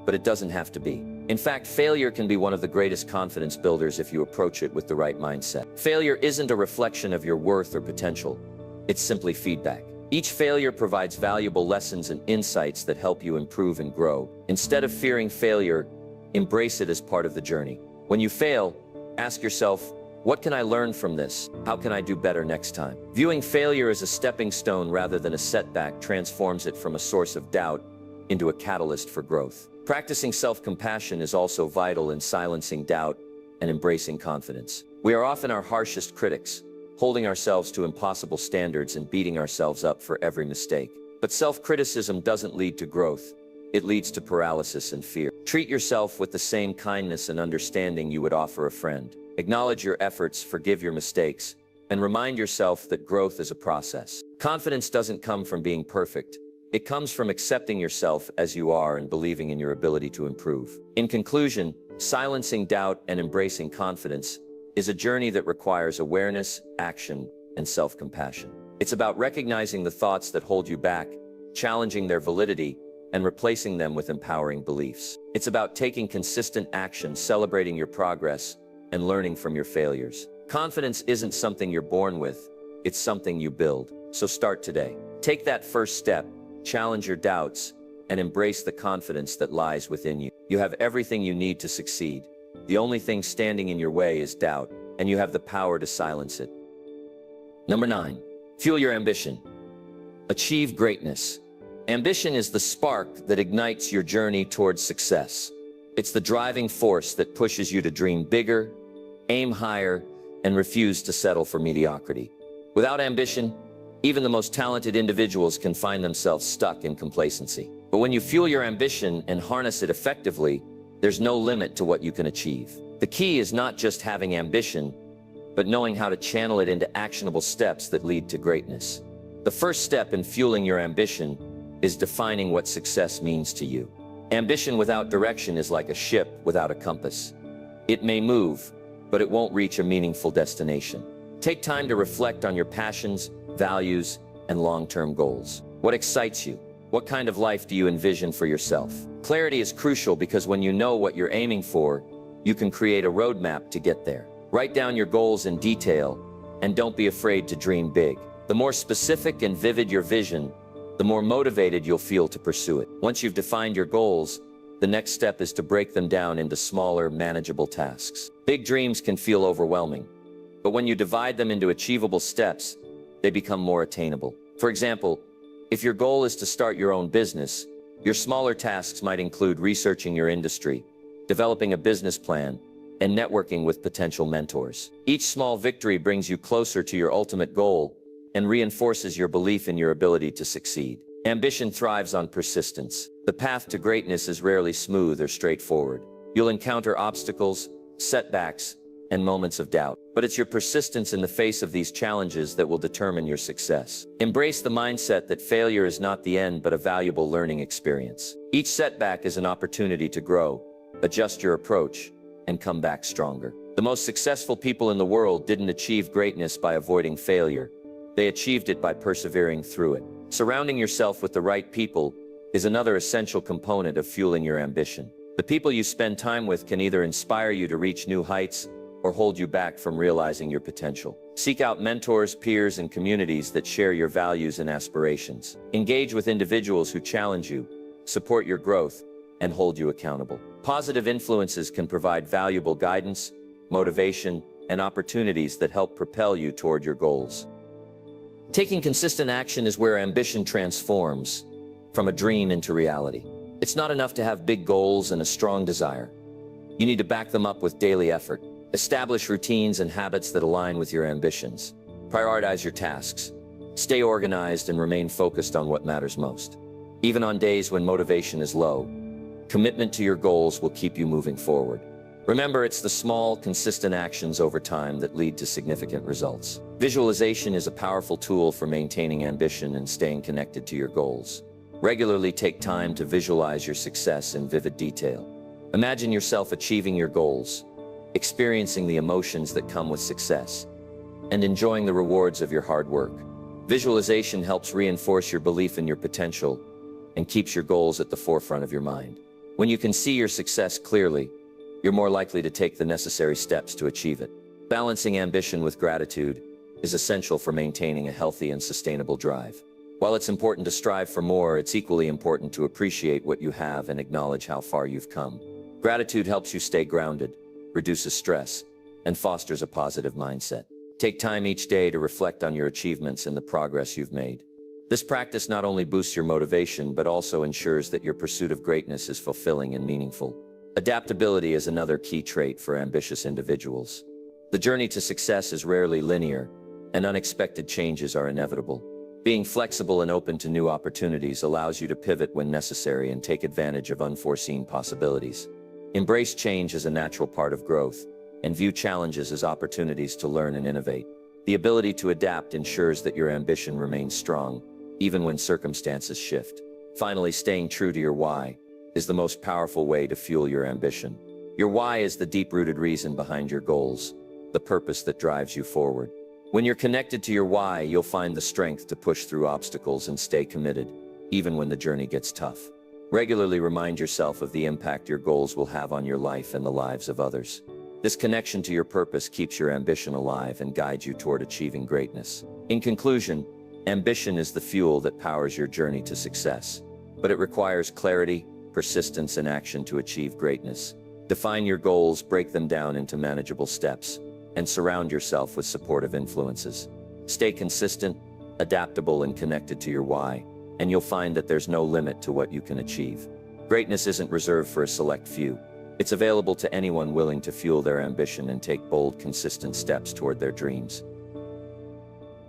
but it doesn't have to be. In fact, failure can be one of the greatest confidence builders if you approach it with the right mindset. Failure isn't a reflection of your worth or potential. It's simply feedback. Each failure provides valuable lessons and insights that help you improve and grow. Instead of fearing failure, embrace it as part of the journey. When you fail, ask yourself, what can I learn from this? How can I do better next time? Viewing failure as a stepping stone rather than a setback transforms it from a source of doubt into a catalyst for growth. Practicing self-compassion is also vital in silencing doubt and embracing confidence. We are often our harshest critics, holding ourselves to impossible standards and beating ourselves up for every mistake. But self-criticism doesn't lead to growth. It leads to paralysis and fear. Treat yourself with the same kindness and understanding you would offer a friend. Acknowledge your efforts, forgive your mistakes, and remind yourself that growth is a process. Confidence doesn't come from being perfect. It comes from accepting yourself as you are and believing in your ability to improve. In conclusion, silencing doubt and embracing confidence is a journey that requires awareness, action, and self-compassion. It's about recognizing the thoughts that hold you back, challenging their validity, and replacing them with empowering beliefs. It's about taking consistent action, celebrating your progress, and learning from your failures. Confidence isn't something you're born with, it's something you build. So start today. Take that first step, challenge your doubts, and embrace the confidence that lies within you. You have everything you need to succeed. The only thing standing in your way is doubt, and you have the power to silence it. Number 9, fuel your ambition. Achieve greatness. Ambition is the spark that ignites your journey towards success. It's the driving force that pushes you to dream bigger, aim higher, and refuse to settle for mediocrity. Without ambition, even the most talented individuals can find themselves stuck in complacency. But when you fuel your ambition and harness it effectively, there's no limit to what you can achieve. The key is not just having ambition, but knowing how to channel it into actionable steps that lead to greatness. The first step in fueling your ambition is defining what success means to you. Ambition without direction is like a ship without a compass. It may move, but it won't reach a meaningful destination. Take time to reflect on your passions, values, and long-term goals. What excites you? What kind of life do you envision for yourself? Clarity is crucial because when you know what you're aiming for, you can create a roadmap to get there. Write down your goals in detail, and don't be afraid to dream big. The more specific and vivid your vision, the more motivated you'll feel to pursue it. Once you've defined your goals, the next step is to break them down into smaller, manageable tasks. Big dreams can feel overwhelming, but when you divide them into achievable steps, they become more attainable. For example, if your goal is to start your own business, your smaller tasks might include researching your industry, developing a business plan, and networking with potential mentors. Each small victory brings you closer to your ultimate goal and reinforces your belief in your ability to succeed. Ambition thrives on persistence. The path to greatness is rarely smooth or straightforward. You'll encounter obstacles, setbacks, and moments of doubt. But it's your persistence in the face of these challenges that will determine your success. Embrace the mindset that failure is not the end but a valuable learning experience. Each setback is an opportunity to grow, adjust your approach, and come back stronger. The most successful people in the world didn't achieve greatness by avoiding failure. They achieved it by persevering through it. Surrounding yourself with the right people is another essential component of fueling your ambition. The people you spend time with can either inspire you to reach new heights or hold you back from realizing your potential. Seek out mentors, peers, and communities that share your values and aspirations. Engage with individuals who challenge you, support your growth, and hold you accountable. Positive influences can provide valuable guidance, motivation, and opportunities that help propel you toward your goals. Taking consistent action is where ambition transforms from a dream into reality. It's not enough to have big goals and a strong desire. You need to back them up with daily effort. Establish routines and habits that align with your ambitions. Prioritize your tasks. Stay organized and remain focused on what matters most. Even on days when motivation is low, commitment to your goals will keep you moving forward. Remember, it's the small, consistent actions over time that lead to significant results. Visualization is a powerful tool for maintaining ambition and staying connected to your goals. Regularly take time to visualize your success in vivid detail. Imagine yourself achieving your goals, experiencing the emotions that come with success, and enjoying the rewards of your hard work. Visualization helps reinforce your belief in your potential and keeps your goals at the forefront of your mind. When you can see your success clearly, you're more likely to take the necessary steps to achieve it. Balancing ambition with gratitude is essential for maintaining a healthy and sustainable drive. While it's important to strive for more, it's equally important to appreciate what you have and acknowledge how far you've come. Gratitude helps you stay grounded, reduces stress, and fosters a positive mindset. Take time each day to reflect on your achievements and the progress you've made. This practice not only boosts your motivation, but also ensures that your pursuit of greatness is fulfilling and meaningful. Adaptability is another key trait for ambitious individuals. The journey to success is rarely linear, and unexpected changes are inevitable. Being flexible and open to new opportunities allows you to pivot when necessary and take advantage of unforeseen possibilities. Embrace change as a natural part of growth, and view challenges as opportunities to learn and innovate. The ability to adapt ensures that your ambition remains strong, even when circumstances shift. Finally, staying true to your why is the most powerful way to fuel your ambition. Your why is the deep-rooted reason behind your goals, the purpose that drives you forward. When you're connected to your why, you'll find the strength to push through obstacles and stay committed, even when the journey gets tough. Regularly remind yourself of the impact your goals will have on your life and the lives of others. This connection to your purpose keeps your ambition alive and guides you toward achieving greatness. In conclusion, ambition is the fuel that powers your journey to success, but it requires clarity, persistence, and action to achieve greatness. Define your goals, break them down into manageable steps, and surround yourself with supportive influences. Stay consistent, adaptable, and connected to your why, and you'll find that there's no limit to what you can achieve. Greatness isn't reserved for a select few. It's available to anyone willing to fuel their ambition and take bold, consistent steps toward their dreams.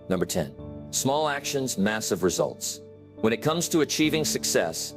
Number 10. Small actions, massive results. When it comes to achieving success,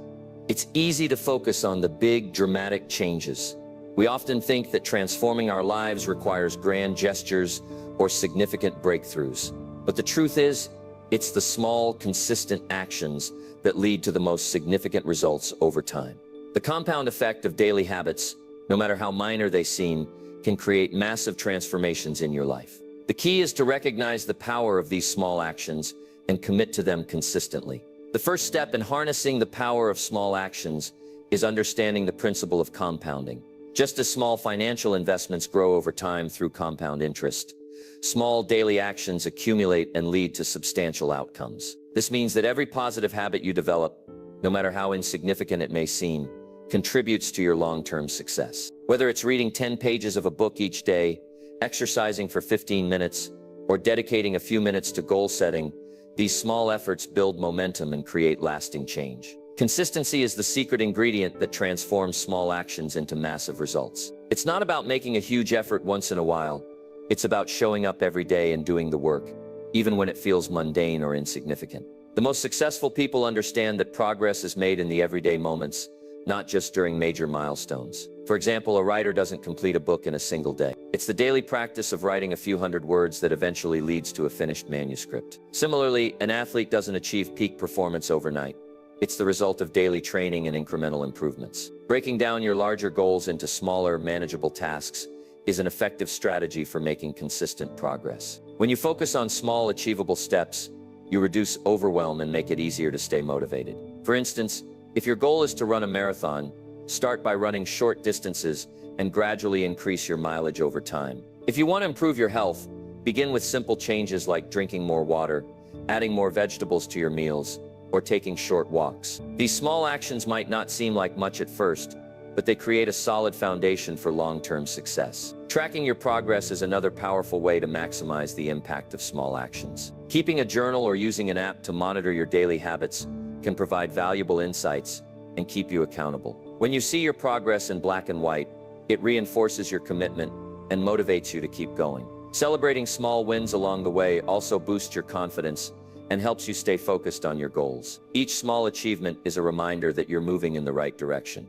it's easy to focus on the big, dramatic changes. We often think that transforming our lives requires grand gestures or significant breakthroughs. But the truth is, it's the small, consistent actions that lead to the most significant results over time. The compound effect of daily habits, no matter how minor they seem, can create massive transformations in your life. The key is to recognize the power of these small actions and commit to them consistently. The first step in harnessing the power of small actions is understanding the principle of compounding. Just as small financial investments grow over time through compound interest, small daily actions accumulate and lead to substantial outcomes. This means that every positive habit you develop, no matter how insignificant it may seem, contributes to your long-term success. Whether it's reading 10 pages of a book each day, exercising for 15 minutes, or dedicating a few minutes to goal setting, these small efforts build momentum and create lasting change. Consistency is the secret ingredient that transforms small actions into massive results. It's not about making a huge effort once in a while. It's about showing up every day and doing the work, even when it feels mundane or insignificant. The most successful people understand that progress is made in the everyday moments, not just during major milestones. For example, a writer doesn't complete a book in a single day. It's the daily practice of writing a few hundred words that eventually leads to a finished manuscript. Similarly, an athlete doesn't achieve peak performance overnight. It's the result of daily training and incremental improvements. Breaking down your larger goals into smaller, manageable tasks is an effective strategy for making consistent progress. When you focus on small, achievable steps, you reduce overwhelm and make it easier to stay motivated. For instance, if your goal is to run a marathon, start by running short distances and gradually increase your mileage over time. If you want to improve your health, begin with simple changes like drinking more water, adding more vegetables to your meals, or taking short walks. These small actions might not seem like much at first, but they create a solid foundation for long-term success. Tracking your progress is another powerful way to maximize the impact of small actions. Keeping a journal or using an app to monitor your daily habits can provide valuable insights and keep you accountable. When you see your progress in black and white, it reinforces your commitment and motivates you to keep going. Celebrating small wins along the way also boosts your confidence and helps you stay focused on your goals. Each small achievement is a reminder that you're moving in the right direction.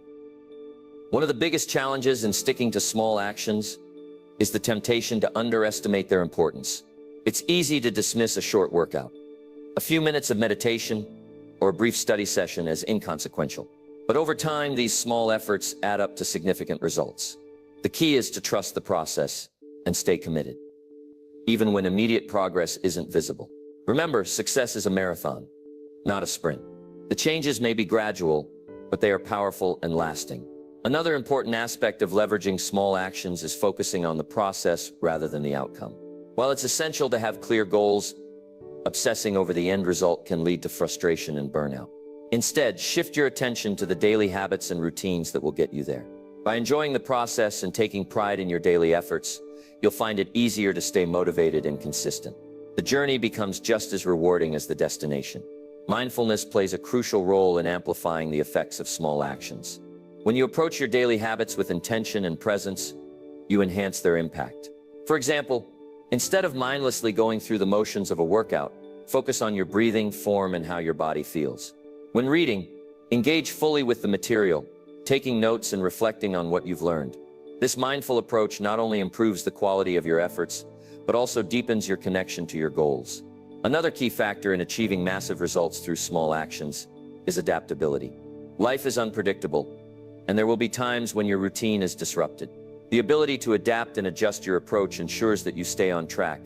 One of the biggest challenges in sticking to small actions is the temptation to underestimate their importance. It's easy to dismiss a short workout, a few minutes of meditation, or a brief study session as inconsequential. But over time, these small efforts add up to significant results. The key is to trust the process and stay committed, even when immediate progress isn't visible. Remember, success is a marathon, not a sprint. The changes may be gradual, but they are powerful and lasting. Another important aspect of leveraging small actions is focusing on the process rather than the outcome. While it's essential to have clear goals, obsessing over the end result can lead to frustration and burnout. Instead, shift your attention to the daily habits and routines that will get you there. By enjoying the process and taking pride in your daily efforts, you'll find it easier to stay motivated and consistent. The journey becomes just as rewarding as the destination. Mindfulness plays a crucial role in amplifying the effects of small actions. When you approach your daily habits with intention and presence, you enhance their impact. For example, instead of mindlessly going through the motions of a workout, focus on your breathing, form, and how your body feels. When reading, engage fully with the material, taking notes and reflecting on what you've learned. This mindful approach not only improves the quality of your efforts, but also deepens your connection to your goals. Another key factor in achieving massive results through small actions is adaptability. Life is unpredictable, and there will be times when your routine is disrupted. The ability to adapt and adjust your approach ensures that you stay on track,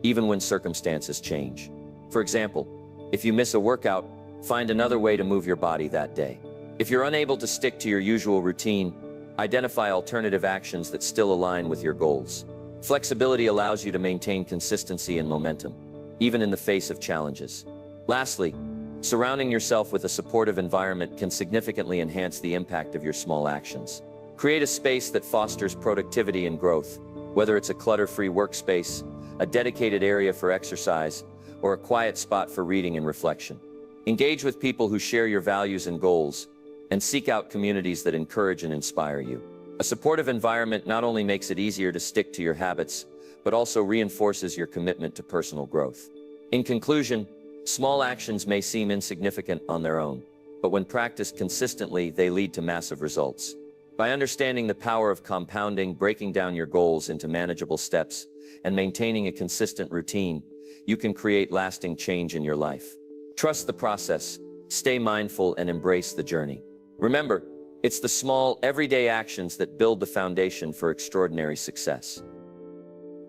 even when circumstances change. For example, if you miss a workout, find another way to move your body that day. If you're unable to stick to your usual routine, identify alternative actions that still align with your goals. Flexibility allows you to maintain consistency and momentum, even in the face of challenges. Lastly, surrounding yourself with a supportive environment can significantly enhance the impact of your small actions. Create a space that fosters productivity and growth, whether it's a clutter-free workspace, a dedicated area for exercise, or a quiet spot for reading and reflection. Engage with people who share your values and goals, and seek out communities that encourage and inspire you. A supportive environment not only makes it easier to stick to your habits, but also reinforces your commitment to personal growth. In conclusion, small actions may seem insignificant on their own, but when practiced consistently, they lead to massive results. By understanding the power of compounding, breaking down your goals into manageable steps, and maintaining a consistent routine, you can create lasting change in your life. Trust the process, stay mindful, and embrace the journey. Remember, it's the small, everyday actions that build the foundation for extraordinary success.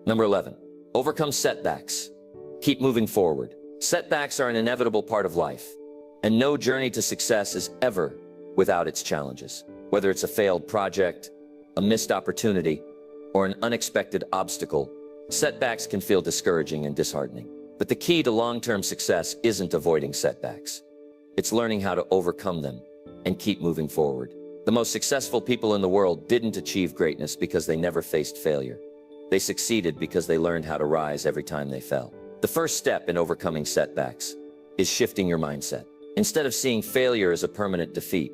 Number 11, overcome setbacks. Keep moving forward. Setbacks are an inevitable part of life, and no journey to success is ever without its challenges. Whether it's a failed project, a missed opportunity, or an unexpected obstacle, setbacks can feel discouraging and disheartening. But the key to long-term success isn't avoiding setbacks. It's learning how to overcome them and keep moving forward. The most successful people in the world didn't achieve greatness because they never faced failure. They succeeded because they learned how to rise every time they fell. The first step in overcoming setbacks is shifting your mindset. Instead of seeing failure as a permanent defeat,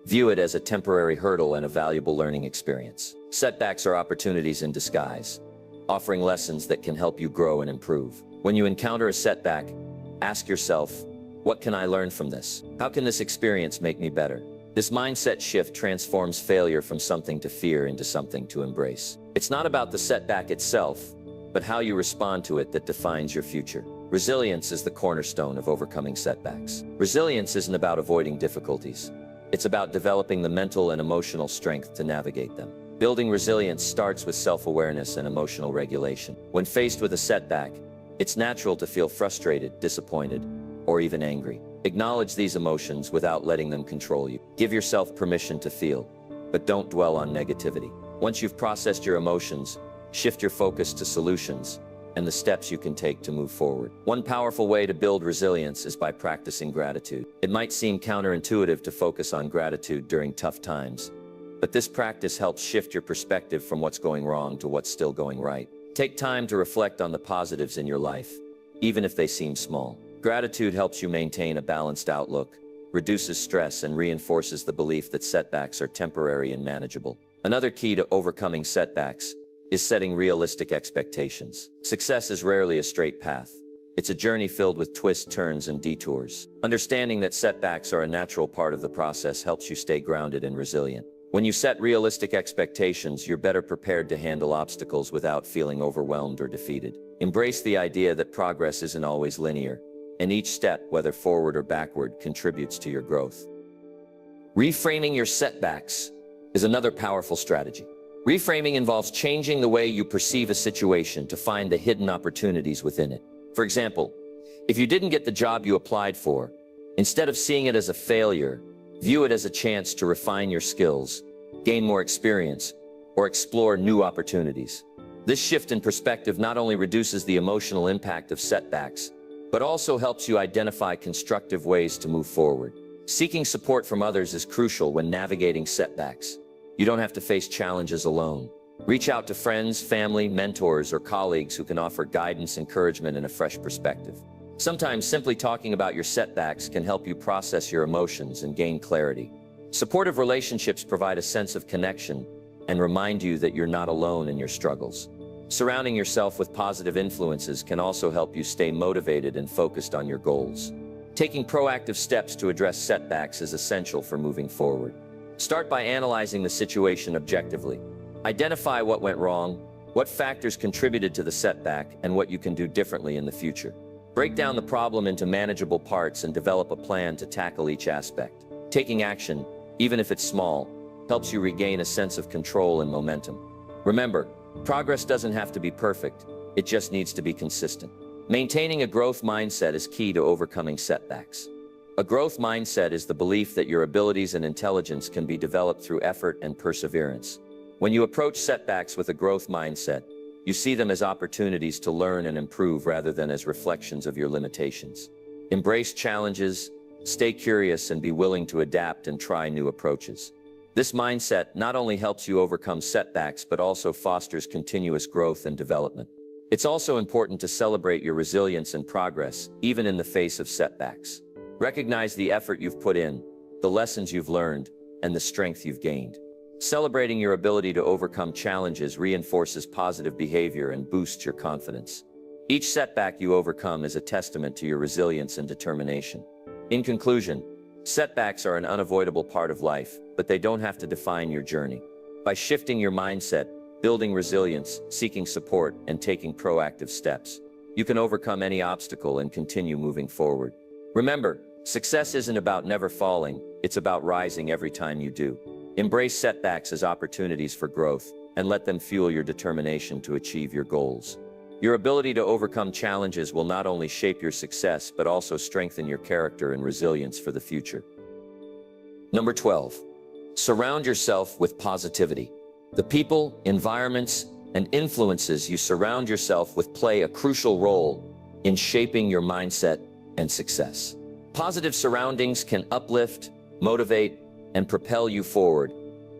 view it as a temporary hurdle and a valuable learning experience. Setbacks are opportunities in disguise, offering lessons that can help you grow and improve. When you encounter a setback, ask yourself, what can I learn from this? How can this experience make me better? This mindset shift transforms failure from something to fear into something to embrace. It's not about the setback itself, but how you respond to it that defines your future. Resilience is the cornerstone of overcoming setbacks. Resilience isn't about avoiding difficulties. It's about developing the mental and emotional strength to navigate them. Building resilience starts with self-awareness and emotional regulation. When faced with a setback, it's natural to feel frustrated, disappointed, or even angry. Acknowledge these emotions without letting them control you. Give yourself permission to feel, but don't dwell on negativity. Once you've processed your emotions, shift your focus to solutions and the steps you can take to move forward. One powerful way to build resilience is by practicing gratitude. It might seem counterintuitive to focus on gratitude during tough times, but this practice helps shift your perspective from what's going wrong to what's still going right. Take time to reflect on the positives in your life, even if they seem small. Gratitude helps you maintain a balanced outlook, reduces stress, and reinforces the belief that setbacks are temporary and manageable. Another key to overcoming setbacks is setting realistic expectations. Success is rarely a straight path. It's a journey filled with twists, turns, and detours. Understanding that setbacks are a natural part of the process helps you stay grounded and resilient. When you set realistic expectations, you're better prepared to handle obstacles without feeling overwhelmed or defeated. Embrace the idea that progress isn't always linear, and each step, whether forward or backward, contributes to your growth. Reframing your setbacks is another powerful strategy. Reframing involves changing the way you perceive a situation to find the hidden opportunities within it. For example, if you didn't get the job you applied for, instead of seeing it as a failure, view it as a chance to refine your skills, gain more experience, or explore new opportunities. This shift in perspective not only reduces the emotional impact of setbacks, but also helps you identify constructive ways to move forward. Seeking support from others is crucial when navigating setbacks. You don't have to face challenges alone. Reach out to friends, family, mentors, or colleagues who can offer guidance, encouragement, and a fresh perspective. Sometimes simply talking about your setbacks can help you process your emotions and gain clarity. Supportive relationships provide a sense of connection and remind you that you're not alone in your struggles. Surrounding yourself with positive influences can also help you stay motivated and focused on your goals. Taking proactive steps to address setbacks is essential for moving forward. Start by analyzing the situation objectively. Identify what went wrong, what factors contributed to the setback, and what you can do differently in the future. Break down the problem into manageable parts and develop a plan to tackle each aspect. Taking action, even if it's small, helps you regain a sense of control and momentum. Remember, progress doesn't have to be perfect, it just needs to be consistent. Maintaining a growth mindset is key to overcoming setbacks. A growth mindset is the belief that your abilities and intelligence can be developed through effort and perseverance. When you approach setbacks with a growth mindset, you see them as opportunities to learn and improve rather than as reflections of your limitations. Embrace challenges, stay curious, and be willing to adapt and try new approaches. This mindset not only helps you overcome setbacks but also fosters continuous growth and development. It's also important to celebrate your resilience and progress, even in the face of setbacks. Recognize the effort you've put in, the lessons you've learned, and the strength you've gained. Celebrating your ability to overcome challenges reinforces positive behavior and boosts your confidence. Each setback you overcome is a testament to your resilience and determination. In conclusion, setbacks are an unavoidable part of life, but they don't have to define your journey. By shifting your mindset, building resilience, seeking support, and taking proactive steps, you can overcome any obstacle and continue moving forward. Remember, success isn't about never falling, it's about rising every time you do. Embrace setbacks as opportunities for growth, and let them fuel your determination to achieve your goals. Your ability to overcome challenges will not only shape your success, but also strengthen your character and resilience for the future. Number 12. Surround yourself with positivity. The people, environments, and influences you surround yourself with play a crucial role in shaping your mindset and success. Positive surroundings can uplift, motivate, and propel you forward,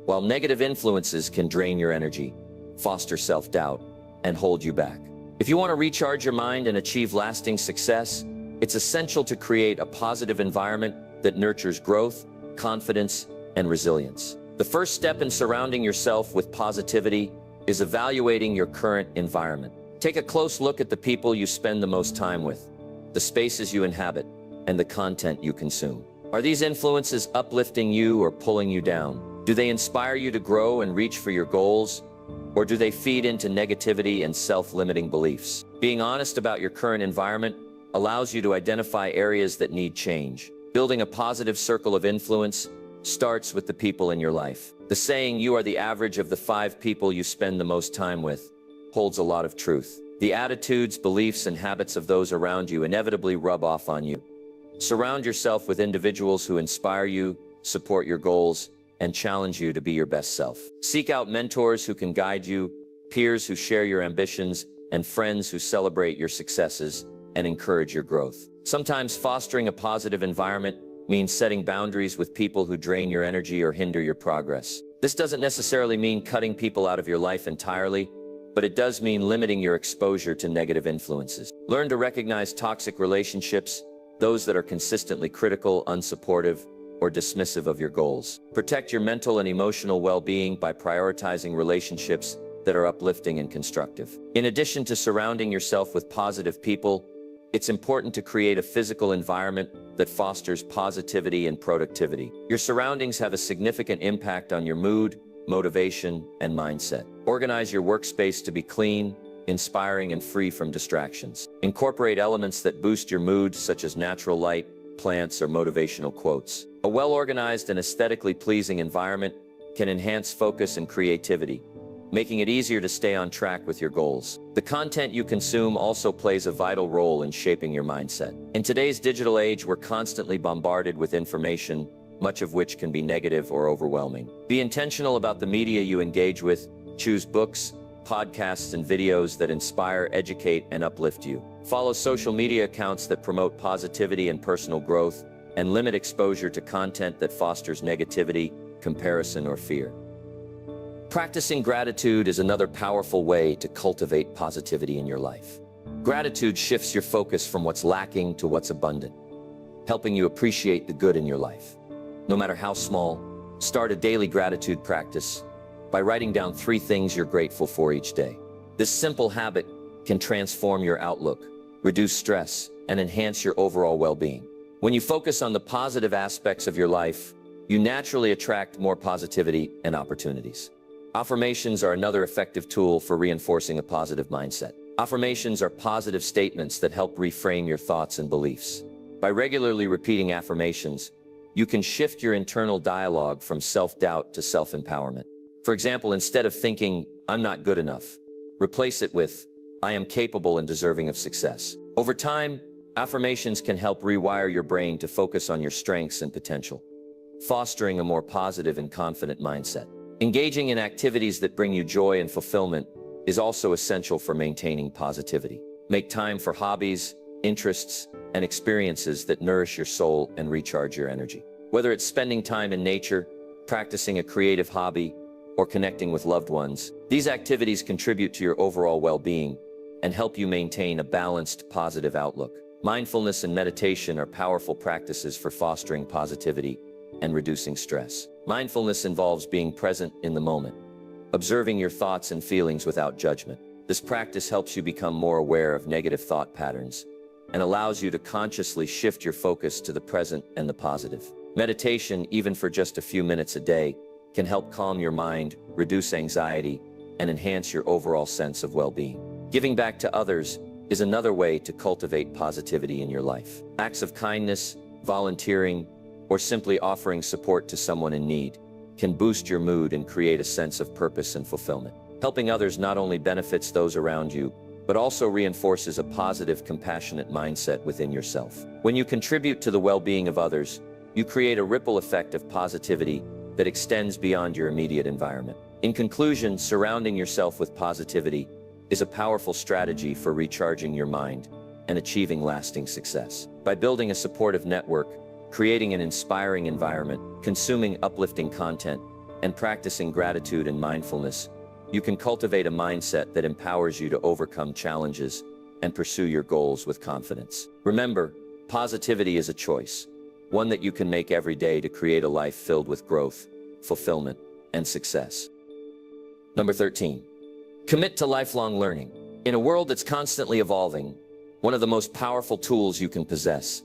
while negative influences can drain your energy, foster self-doubt, and hold you back. If you want to recharge your mind and achieve lasting success, it's essential to create a positive environment that nurtures growth, confidence, and resilience. The first step in surrounding yourself with positivity is evaluating your current environment. Take a close look at the people you spend the most time with, the spaces you inhabit, and the content you consume. Are these influences uplifting you or pulling you down? Do they inspire you to grow and reach for your goals? Or do they feed into negativity and self-limiting beliefs? Being honest about your current environment allows you to identify areas that need change. Building a positive circle of influence starts with the people in your life. The saying, "You are the average of the 5 people you spend the most time with," holds a lot of truth. The attitudes, beliefs, and habits of those around you inevitably rub off on you. Surround yourself with individuals who inspire you, support your goals, and challenge you to be your best self. Seek out mentors who can guide you, peers who share your ambitions, and friends who celebrate your successes and encourage your growth. Sometimes fostering a positive environment means setting boundaries with people who drain your energy or hinder your progress. This doesn't necessarily mean cutting people out of your life entirely, but it does mean limiting your exposure to negative influences. Learn to recognize toxic relationships, those that are consistently critical, unsupportive, or dismissive of your goals. Protect your mental and emotional well-being by prioritizing relationships that are uplifting and constructive. In addition to surrounding yourself with positive people, it's important to create a physical environment that fosters positivity and productivity. Your surroundings have a significant impact on your mood, motivation, and mindset. Organize your workspace to be clean, inspiring, and free from distractions. Incorporate elements that boost your mood, such as natural light, plants, or motivational quotes. A well-organized and aesthetically pleasing environment can enhance focus and creativity, making it easier to stay on track with your goals. The content you consume also plays a vital role in shaping your mindset. In today's digital age, we're constantly bombarded with information, much of which can be negative or overwhelming. Be intentional about the media you engage with. Choose books, podcasts, and videos that inspire, educate, and uplift you. Follow social media accounts that promote positivity and personal growth, and limit exposure to content that fosters negativity, comparison, or fear. Practicing gratitude is another powerful way to cultivate positivity in your life. Gratitude shifts your focus from what's lacking to what's abundant, helping you appreciate the good in your life. No matter how small, start a daily gratitude practice by writing down 3 things you're grateful for each day. This simple habit can transform your outlook, reduce stress, and enhance your overall well-being. When you focus on the positive aspects of your life, you naturally attract more positivity and opportunities. Affirmations are another effective tool for reinforcing a positive mindset. Affirmations are positive statements that help reframe your thoughts and beliefs. By regularly repeating affirmations, you can shift your internal dialogue from self-doubt to self-empowerment. For example, instead of thinking, "I'm not good enough," replace it with, "I am capable and deserving of success." Over time, affirmations can help rewire your brain to focus on your strengths and potential, fostering a more positive and confident mindset. Engaging in activities that bring you joy and fulfillment is also essential for maintaining positivity. Make time for hobbies, interests, and experiences that nourish your soul and recharge your energy. Whether it's spending time in nature, practicing a creative hobby, or connecting with loved ones, these activities contribute to your overall well-being and help you maintain a balanced, positive outlook. Mindfulness and meditation are powerful practices for fostering positivity and reducing stress. Mindfulness involves being present in the moment, observing your thoughts and feelings without judgment. This practice helps you become more aware of negative thought patterns and allows you to consciously shift your focus to the present and the positive. Meditation, even for just a few minutes a day, can help calm your mind, reduce anxiety, and enhance your overall sense of well-being. Giving back to others is another way to cultivate positivity in your life. Acts of kindness, volunteering, or simply offering support to someone in need can boost your mood and create a sense of purpose and fulfillment. Helping others not only benefits those around you, but also reinforces a positive, compassionate mindset within yourself. When you contribute to the well-being of others, you create a ripple effect of positivity that extends beyond your immediate environment. In conclusion, surrounding yourself with positivity is a powerful strategy for recharging your mind and achieving lasting success. By building a supportive network, creating an inspiring environment, consuming uplifting content, and practicing gratitude and mindfulness, you can cultivate a mindset that empowers you to overcome challenges and pursue your goals with confidence. Remember, positivity is a choice, one that you can make every day to create a life filled with growth, fulfillment, and success. Number 13, commit to lifelong learning. In a world that's constantly evolving, one of the most powerful tools you can possess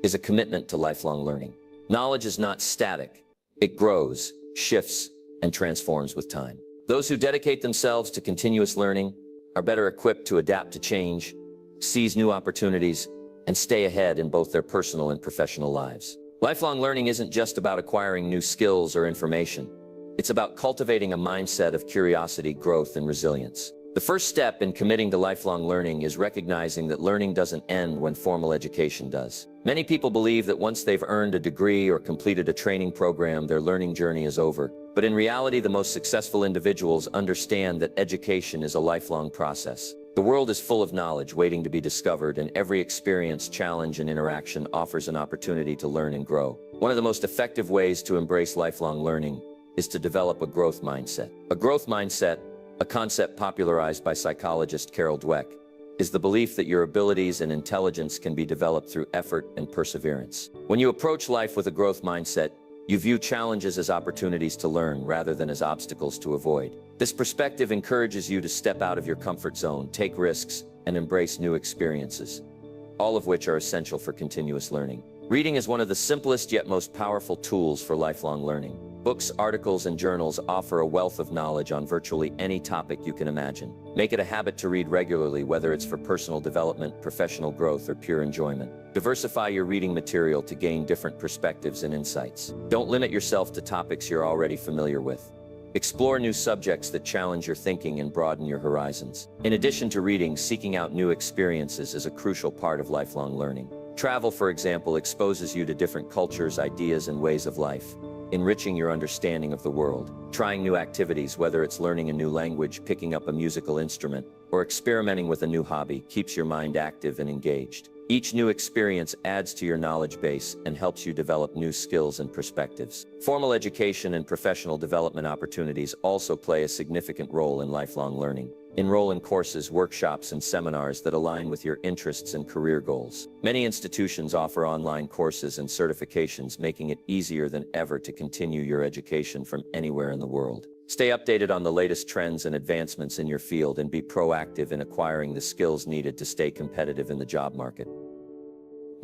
is a commitment to lifelong learning. Knowledge is not static. It grows, shifts, and transforms with time. Those who dedicate themselves to continuous learning are better equipped to adapt to change, seize new opportunities, and stay ahead in both their personal and professional lives. Lifelong learning isn't just about acquiring new skills or information. It's about cultivating a mindset of curiosity, growth, and resilience. The first step in committing to lifelong learning is recognizing that learning doesn't end when formal education does. Many people believe that once they've earned a degree or completed a training program, their learning journey is over. But in reality, the most successful individuals understand that education is a lifelong process. The world is full of knowledge waiting to be discovered, and every experience, challenge, and interaction offers an opportunity to learn and grow. One of the most effective ways to embrace lifelong learning is to develop a growth mindset. A growth mindset, a concept popularized by psychologist Carol Dweck, is the belief that your abilities and intelligence can be developed through effort and perseverance. When you approach life with a growth mindset, you view challenges as opportunities to learn rather than as obstacles to avoid. This perspective encourages you to step out of your comfort zone, take risks, and embrace new experiences, all of which are essential for continuous learning. Reading is one of the simplest yet most powerful tools for lifelong learning. Books, articles, and journals offer a wealth of knowledge on virtually any topic you can imagine. Make it a habit to read regularly, whether it's for personal development, professional growth, or pure enjoyment. Diversify your reading material to gain different perspectives and insights. Don't limit yourself to topics you're already familiar with. Explore new subjects that challenge your thinking and broaden your horizons. In addition to reading, seeking out new experiences is a crucial part of lifelong learning. Travel, for example, exposes you to different cultures, ideas, and ways of life, enriching your understanding of the world. Trying new activities, whether it's learning a new language, picking up a musical instrument, or experimenting with a new hobby, keeps your mind active and engaged. Each new experience adds to your knowledge base and helps you develop new skills and perspectives. Formal education and professional development opportunities also play a significant role in lifelong learning. Enroll in courses, workshops, and seminars that align with your interests and career goals. Many institutions offer online courses and certifications, making it easier than ever to continue your education from anywhere in the world. Stay updated on the latest trends and advancements in your field and be proactive in acquiring the skills needed to stay competitive in the job market.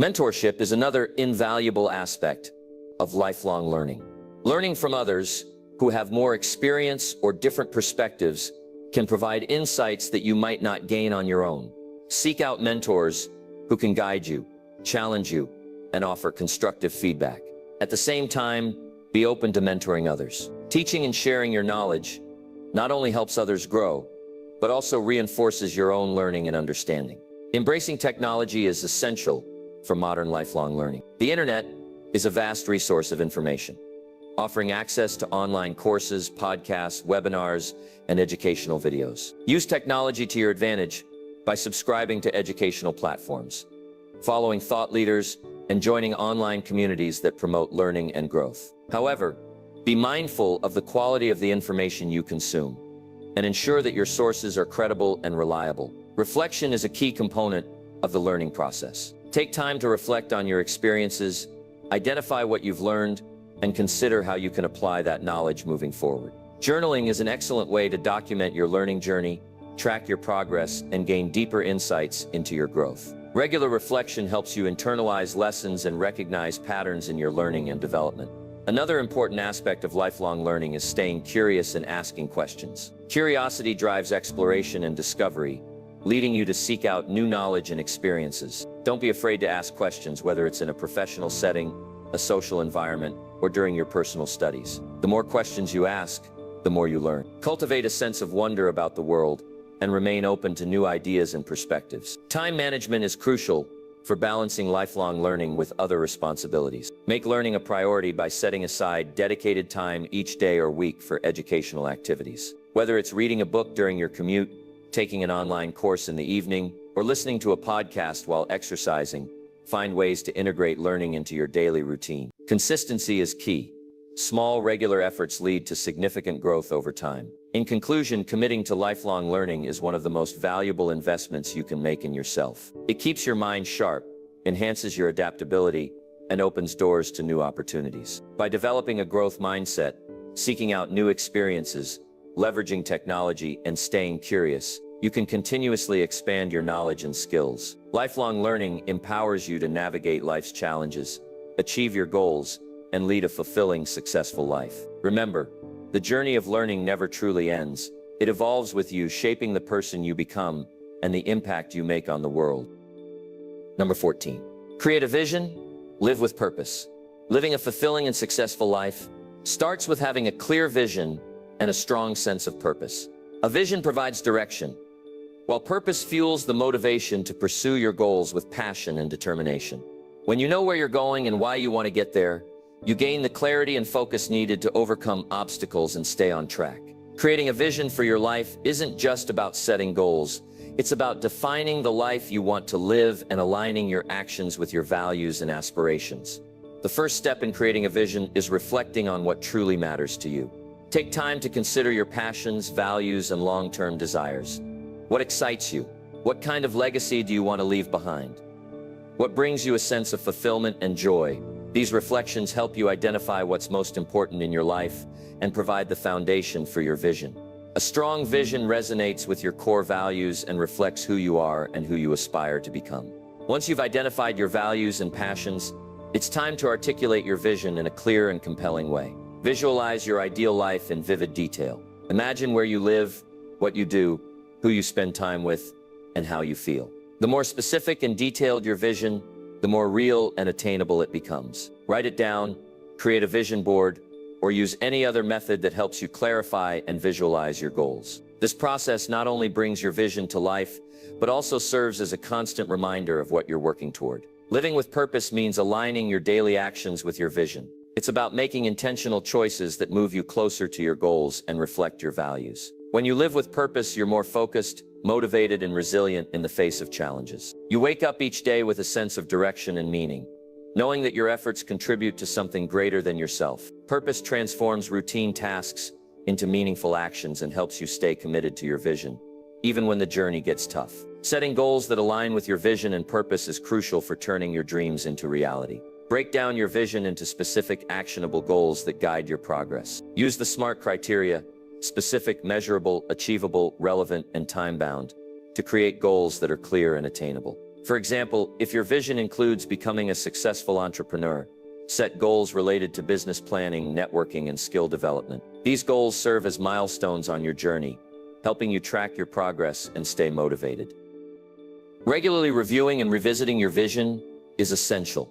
Mentorship is another invaluable aspect of lifelong learning. Learning from others who have more experience or different perspectives can provide insights that you might not gain on your own. Seek out mentors who can guide you, challenge you, and offer constructive feedback. At the same time, be open to mentoring others. Teaching and sharing your knowledge not only helps others grow, but also reinforces your own learning and understanding. Embracing technology is essential for modern lifelong learning. The internet is a vast resource of information, offering access to online courses, podcasts, webinars, and educational videos. Use technology to your advantage by subscribing to educational platforms, following thought leaders, and joining online communities that promote learning and growth. However, be mindful of the quality of the information you consume and ensure that your sources are credible and reliable. Reflection is a key component of the learning process. Take time to reflect on your experiences, identify what you've learned, and consider how you can apply that knowledge moving forward. Journaling is an excellent way to document your learning journey, track your progress, and gain deeper insights into your growth. Regular reflection helps you internalize lessons and recognize patterns in your learning and development. Another important aspect of lifelong learning is staying curious and asking questions. Curiosity drives exploration and discovery, leading you to seek out new knowledge and experiences. Don't be afraid to ask questions, whether it's in a professional setting, a social environment, or during your personal studies. The more questions you ask, the more you learn. Cultivate a sense of wonder about the world and remain open to new ideas and perspectives. Time management is crucial for balancing lifelong learning with other responsibilities. Make learning a priority by setting aside dedicated time each day or week for educational activities. Whether it's reading a book during your commute, taking an online course in the evening, or listening to a podcast while exercising, find ways to integrate learning into your daily routine. Consistency is key. Small, regular efforts lead to significant growth over time. In conclusion, committing to lifelong learning is one of the most valuable investments you can make in yourself. It keeps your mind sharp, enhances your adaptability, and opens doors to new opportunities. By developing a growth mindset, seeking out new experiences, leveraging technology, and staying curious, you can continuously expand your knowledge and skills. Lifelong learning empowers you to navigate life's challenges, achieve your goals, and lead a fulfilling, successful life. Remember, the journey of learning never truly ends. It evolves with you, shaping the person you become and the impact you make on the world. Number 14, create a vision, live with purpose. Living a fulfilling and successful life starts with having a clear vision and a strong sense of purpose. A vision provides direction, while purpose fuels the motivation to pursue your goals with passion and determination. When you know where you're going and why you want to get there, you gain the clarity and focus needed to overcome obstacles and stay on track. Creating a vision for your life isn't just about setting goals. It's about defining the life you want to live and aligning your actions with your values and aspirations. The first step in creating a vision is reflecting on what truly matters to you. Take time to consider your passions, values, and long-term desires. What excites you? What kind of legacy do you want to leave behind? What brings you a sense of fulfillment and joy? These reflections help you identify what's most important in your life and provide the foundation for your vision. A strong vision resonates with your core values and reflects who you are and who you aspire to become. Once you've identified your values and passions, it's time to articulate your vision in a clear and compelling way. Visualize your ideal life in vivid detail. Imagine where you live, what you do, who you spend time with, and how you feel. The more specific and detailed your vision, the more real and attainable it becomes. Write it down, create a vision board, or use any other method that helps you clarify and visualize your goals. This process not only brings your vision to life, but also serves as a constant reminder of what you're working toward. Living with purpose means aligning your daily actions with your vision. It's about making intentional choices that move you closer to your goals and reflect your values. When you live with purpose, you're more focused, motivated, and resilient in the face of challenges. You wake up each day with a sense of direction and meaning, knowing that your efforts contribute to something greater than yourself. Purpose transforms routine tasks into meaningful actions and helps you stay committed to your vision, even when the journey gets tough. Setting goals that align with your vision and purpose is crucial for turning your dreams into reality. Break down your vision into specific, actionable goals that guide your progress. Use the SMART criteria: specific, measurable, achievable, relevant, and time-bound, to create goals that are clear and attainable. For example, if your vision includes becoming a successful entrepreneur, set goals related to business planning, networking, and skill development. These goals serve as milestones on your journey, helping you track your progress and stay motivated. Regularly reviewing and revisiting your vision is essential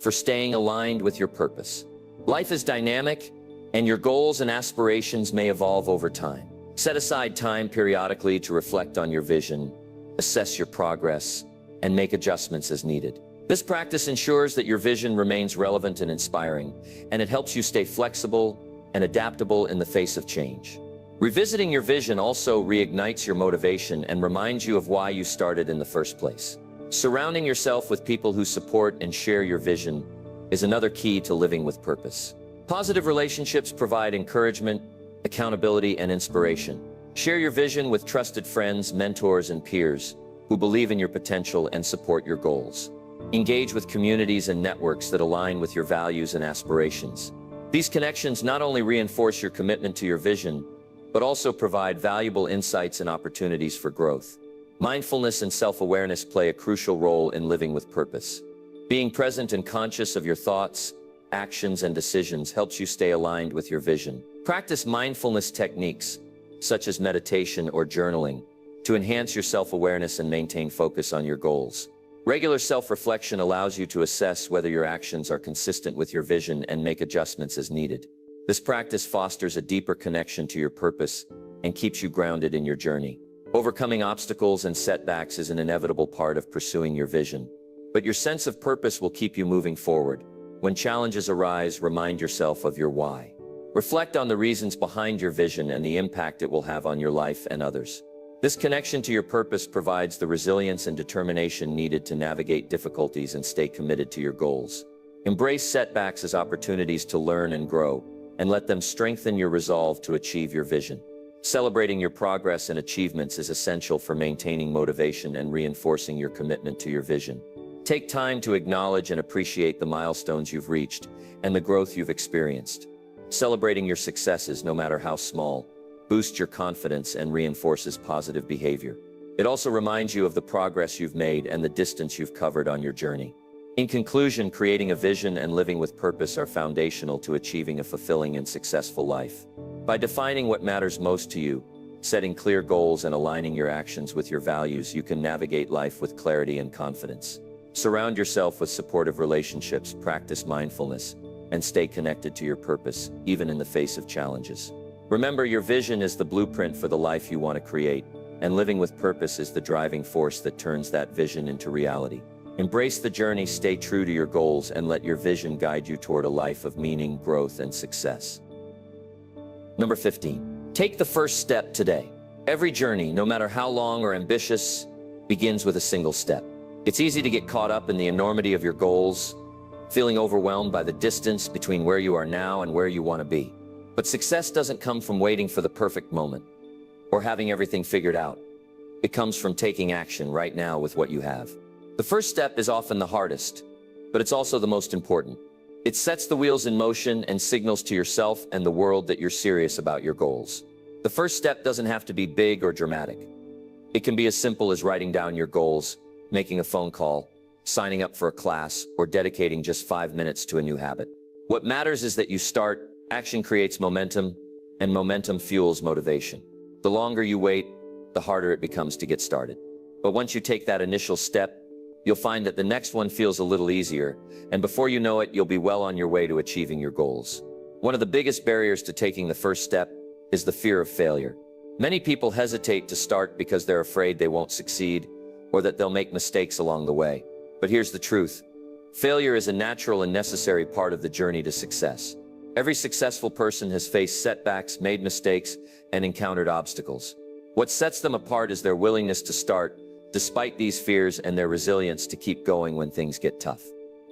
for staying aligned with your purpose. Life is dynamic, and your goals and aspirations may evolve over time. Set aside time periodically to reflect on your vision, assess your progress, and make adjustments as needed. This practice ensures that your vision remains relevant and inspiring, and it helps you stay flexible and adaptable in the face of change. Revisiting your vision also reignites your motivation and reminds you of why you started in the first place. Surrounding yourself with people who support and share your vision is another key to living with purpose. Positive relationships provide encouragement, accountability, and inspiration. Share your vision with trusted friends, mentors, and peers who believe in your potential and support your goals. Engage with communities and networks that align with your values and aspirations. These connections not only reinforce your commitment to your vision, but also provide valuable insights and opportunities for growth. Mindfulness and self-awareness play a crucial role in living with purpose. Being present and conscious of your thoughts, actions, and decisions helps you stay aligned with your vision. Practice mindfulness techniques, such as meditation or journaling, to enhance your self-awareness and maintain focus on your goals. Regular self-reflection allows you to assess whether your actions are consistent with your vision and make adjustments as needed. This practice fosters a deeper connection to your purpose and keeps you grounded in your journey. Overcoming obstacles and setbacks is an inevitable part of pursuing your vision, but your sense of purpose will keep you moving forward. When challenges arise, remind yourself of your why. Reflect on the reasons behind your vision and the impact it will have on your life and others. This connection to your purpose provides the resilience and determination needed to navigate difficulties and stay committed to your goals. Embrace setbacks as opportunities to learn and grow, and let them strengthen your resolve to achieve your vision. Celebrating your progress and achievements is essential for maintaining motivation and reinforcing your commitment to your vision. Take time to acknowledge and appreciate the milestones you've reached and the growth you've experienced. Celebrating your successes, no matter how small, boosts your confidence and reinforces positive behavior. It also reminds you of the progress you've made and the distance you've covered on your journey. In conclusion, creating a vision and living with purpose are foundational to achieving a fulfilling and successful life. By defining what matters most to you, setting clear goals, and aligning your actions with your values, you can navigate life with clarity and confidence. Surround yourself with supportive relationships, practice mindfulness, and stay connected to your purpose, even in the face of challenges. Remember, your vision is the blueprint for the life you want to create, and living with purpose is the driving force that turns that vision into reality. Embrace the journey, stay true to your goals, and let your vision guide you toward a life of meaning, growth, and success. Number 15. Take the first step today. Every journey, no matter how long or ambitious, begins with a single step. It's easy to get caught up in the enormity of your goals, feeling overwhelmed by the distance between where you are now and where you want to be. But success doesn't come from waiting for the perfect moment or having everything figured out. It comes from taking action right now with what you have. The first step is often the hardest, but it's also the most important. It sets the wheels in motion and signals to yourself and the world that you're serious about your goals. The first step doesn't have to be big or dramatic. It can be as simple as writing down your goals, making a phone call, signing up for a class, or dedicating just 5 minutes to a new habit. What matters is that you start. Action creates momentum, and momentum fuels motivation. The longer you wait, the harder it becomes to get started. But once you take that initial step, you'll find that the next one feels a little easier, and before you know it, you'll be well on your way to achieving your goals. One of the biggest barriers to taking the first step is the fear of failure. Many people hesitate to start because they're afraid they won't succeed, or that they'll make mistakes along the way. But here's the truth. Failure is a natural and necessary part of the journey to success. Every successful person has faced setbacks, made mistakes, and encountered obstacles. What sets them apart is their willingness to start, despite these fears, and their resilience to keep going when things get tough.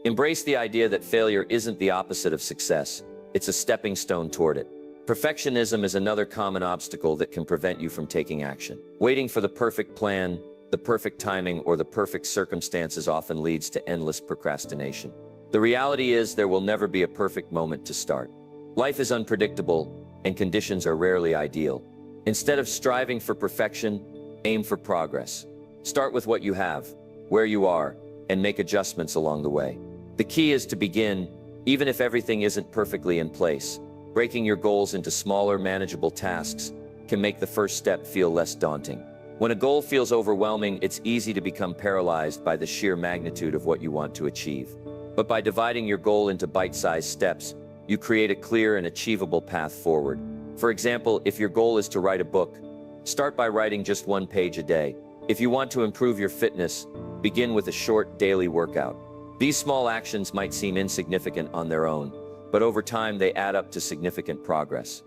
Embrace the idea that failure isn't the opposite of success. It's a stepping stone toward it. Perfectionism is another common obstacle that can prevent you from taking action. Waiting for the perfect plan, the perfect timing, or the perfect circumstances often leads to endless procrastination. The reality is there will never be a perfect moment to start. Life is unpredictable, and conditions are rarely ideal. Instead of striving for perfection, aim for progress. Start with what you have, where you are, and make adjustments along the way. The key is to begin, even if everything isn't perfectly in place. Breaking your goals into smaller, manageable tasks can make the first step feel less daunting. When a goal feels overwhelming, it's easy to become paralyzed by the sheer magnitude of what you want to achieve. But by dividing your goal into bite-sized steps, you create a clear and achievable path forward. For example, if your goal is to write a book, start by writing just 1 page a day. If you want to improve your fitness, begin with a short daily workout. These small actions might seem insignificant on their own, but over time they add up to significant progress.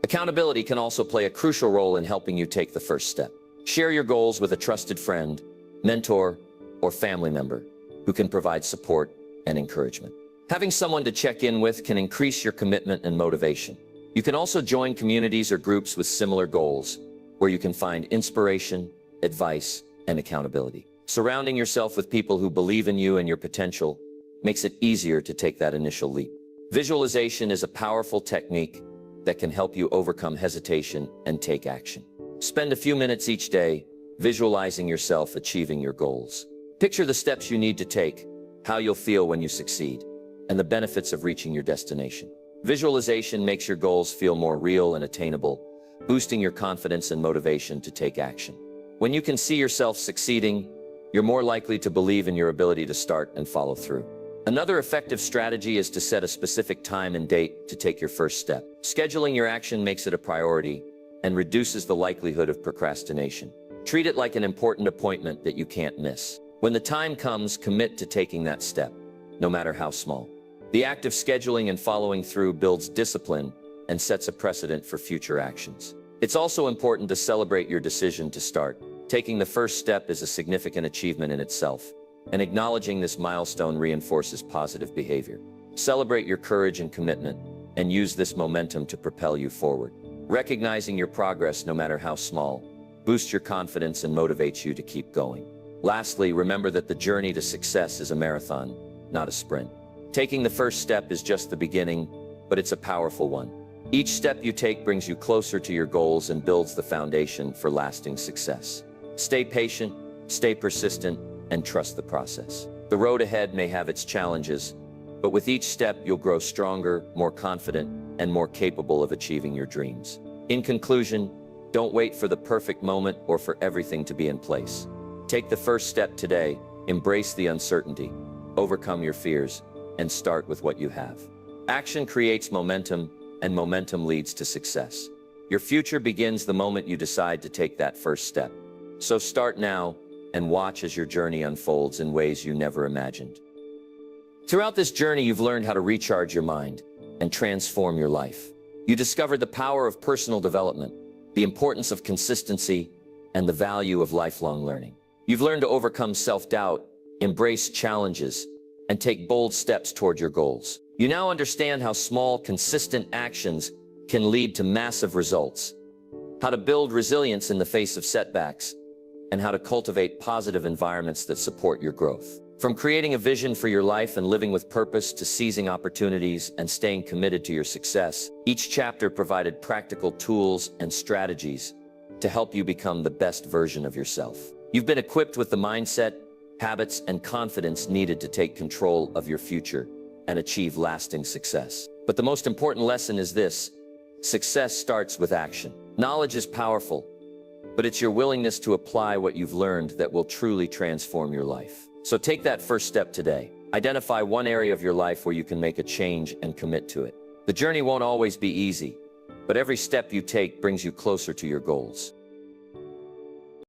Accountability can also play a crucial role in helping you take the first step. Share your goals with a trusted friend, mentor, or family member who can provide support and encouragement. Having someone to check in with can increase your commitment and motivation. You can also join communities or groups with similar goals, where you can find inspiration, advice, and accountability. Surrounding yourself with people who believe in you and your potential makes it easier to take that initial leap. Visualization is a powerful technique that can help you overcome hesitation and take action. Spend a few minutes each day visualizing yourself achieving your goals. Picture the steps you need to take, how you'll feel when you succeed, and the benefits of reaching your destination. Visualization makes your goals feel more real and attainable, boosting your confidence and motivation to take action. When you can see yourself succeeding, you're more likely to believe in your ability to start and follow through. Another effective strategy is to set a specific time and date to take your first step. Scheduling your action makes it a priority and reduces the likelihood of procrastination. Treat it like an important appointment that you can't miss. When the time comes, commit to taking that step, no matter how small. The act of scheduling and following through builds discipline and sets a precedent for future actions. It's also important to celebrate your decision to start. Taking the first step is a significant achievement in itself, and acknowledging this milestone reinforces positive behavior. Celebrate your courage and commitment, and use this momentum to propel you forward. Recognizing your progress, no matter how small, boosts your confidence and motivates you to keep going. Lastly, remember that the journey to success is a marathon, not a sprint. Taking the first step is just the beginning, but it's a powerful one. Each step you take brings you closer to your goals and builds the foundation for lasting success. Stay patient, stay persistent, and trust the process. The road ahead may have its challenges, but with each step you'll grow stronger, more confident, and more capable of achieving your dreams. In conclusion, don't wait for the perfect moment or for everything to be in place. Take the first step today, embrace the uncertainty, overcome your fears, and start with what you have. Action creates momentum, and momentum leads to success. Your future begins the moment you decide to take that first step. So start now and watch as your journey unfolds in ways you never imagined. Throughout this journey, you've learned how to recharge your mind and transform your life. You discovered the power of personal development, the importance of consistency, and the value of lifelong learning. You've learned to overcome self-doubt, embrace challenges, and take bold steps toward your goals. You now understand how small, consistent actions can lead to massive results, how to build resilience in the face of setbacks, and how to cultivate positive environments that support your growth. From creating a vision for your life and living with purpose to seizing opportunities and staying committed to your success, each chapter provided practical tools and strategies to help you become the best version of yourself. You've been equipped with the mindset, habits, and confidence needed to take control of your future and achieve lasting success. But the most important lesson is this: success starts with action. Knowledge is powerful, but it's your willingness to apply what you've learned that will truly transform your life. So take that first step today. Identify one area of your life where you can make a change and commit to it. The journey won't always be easy, but every step you take brings you closer to your goals.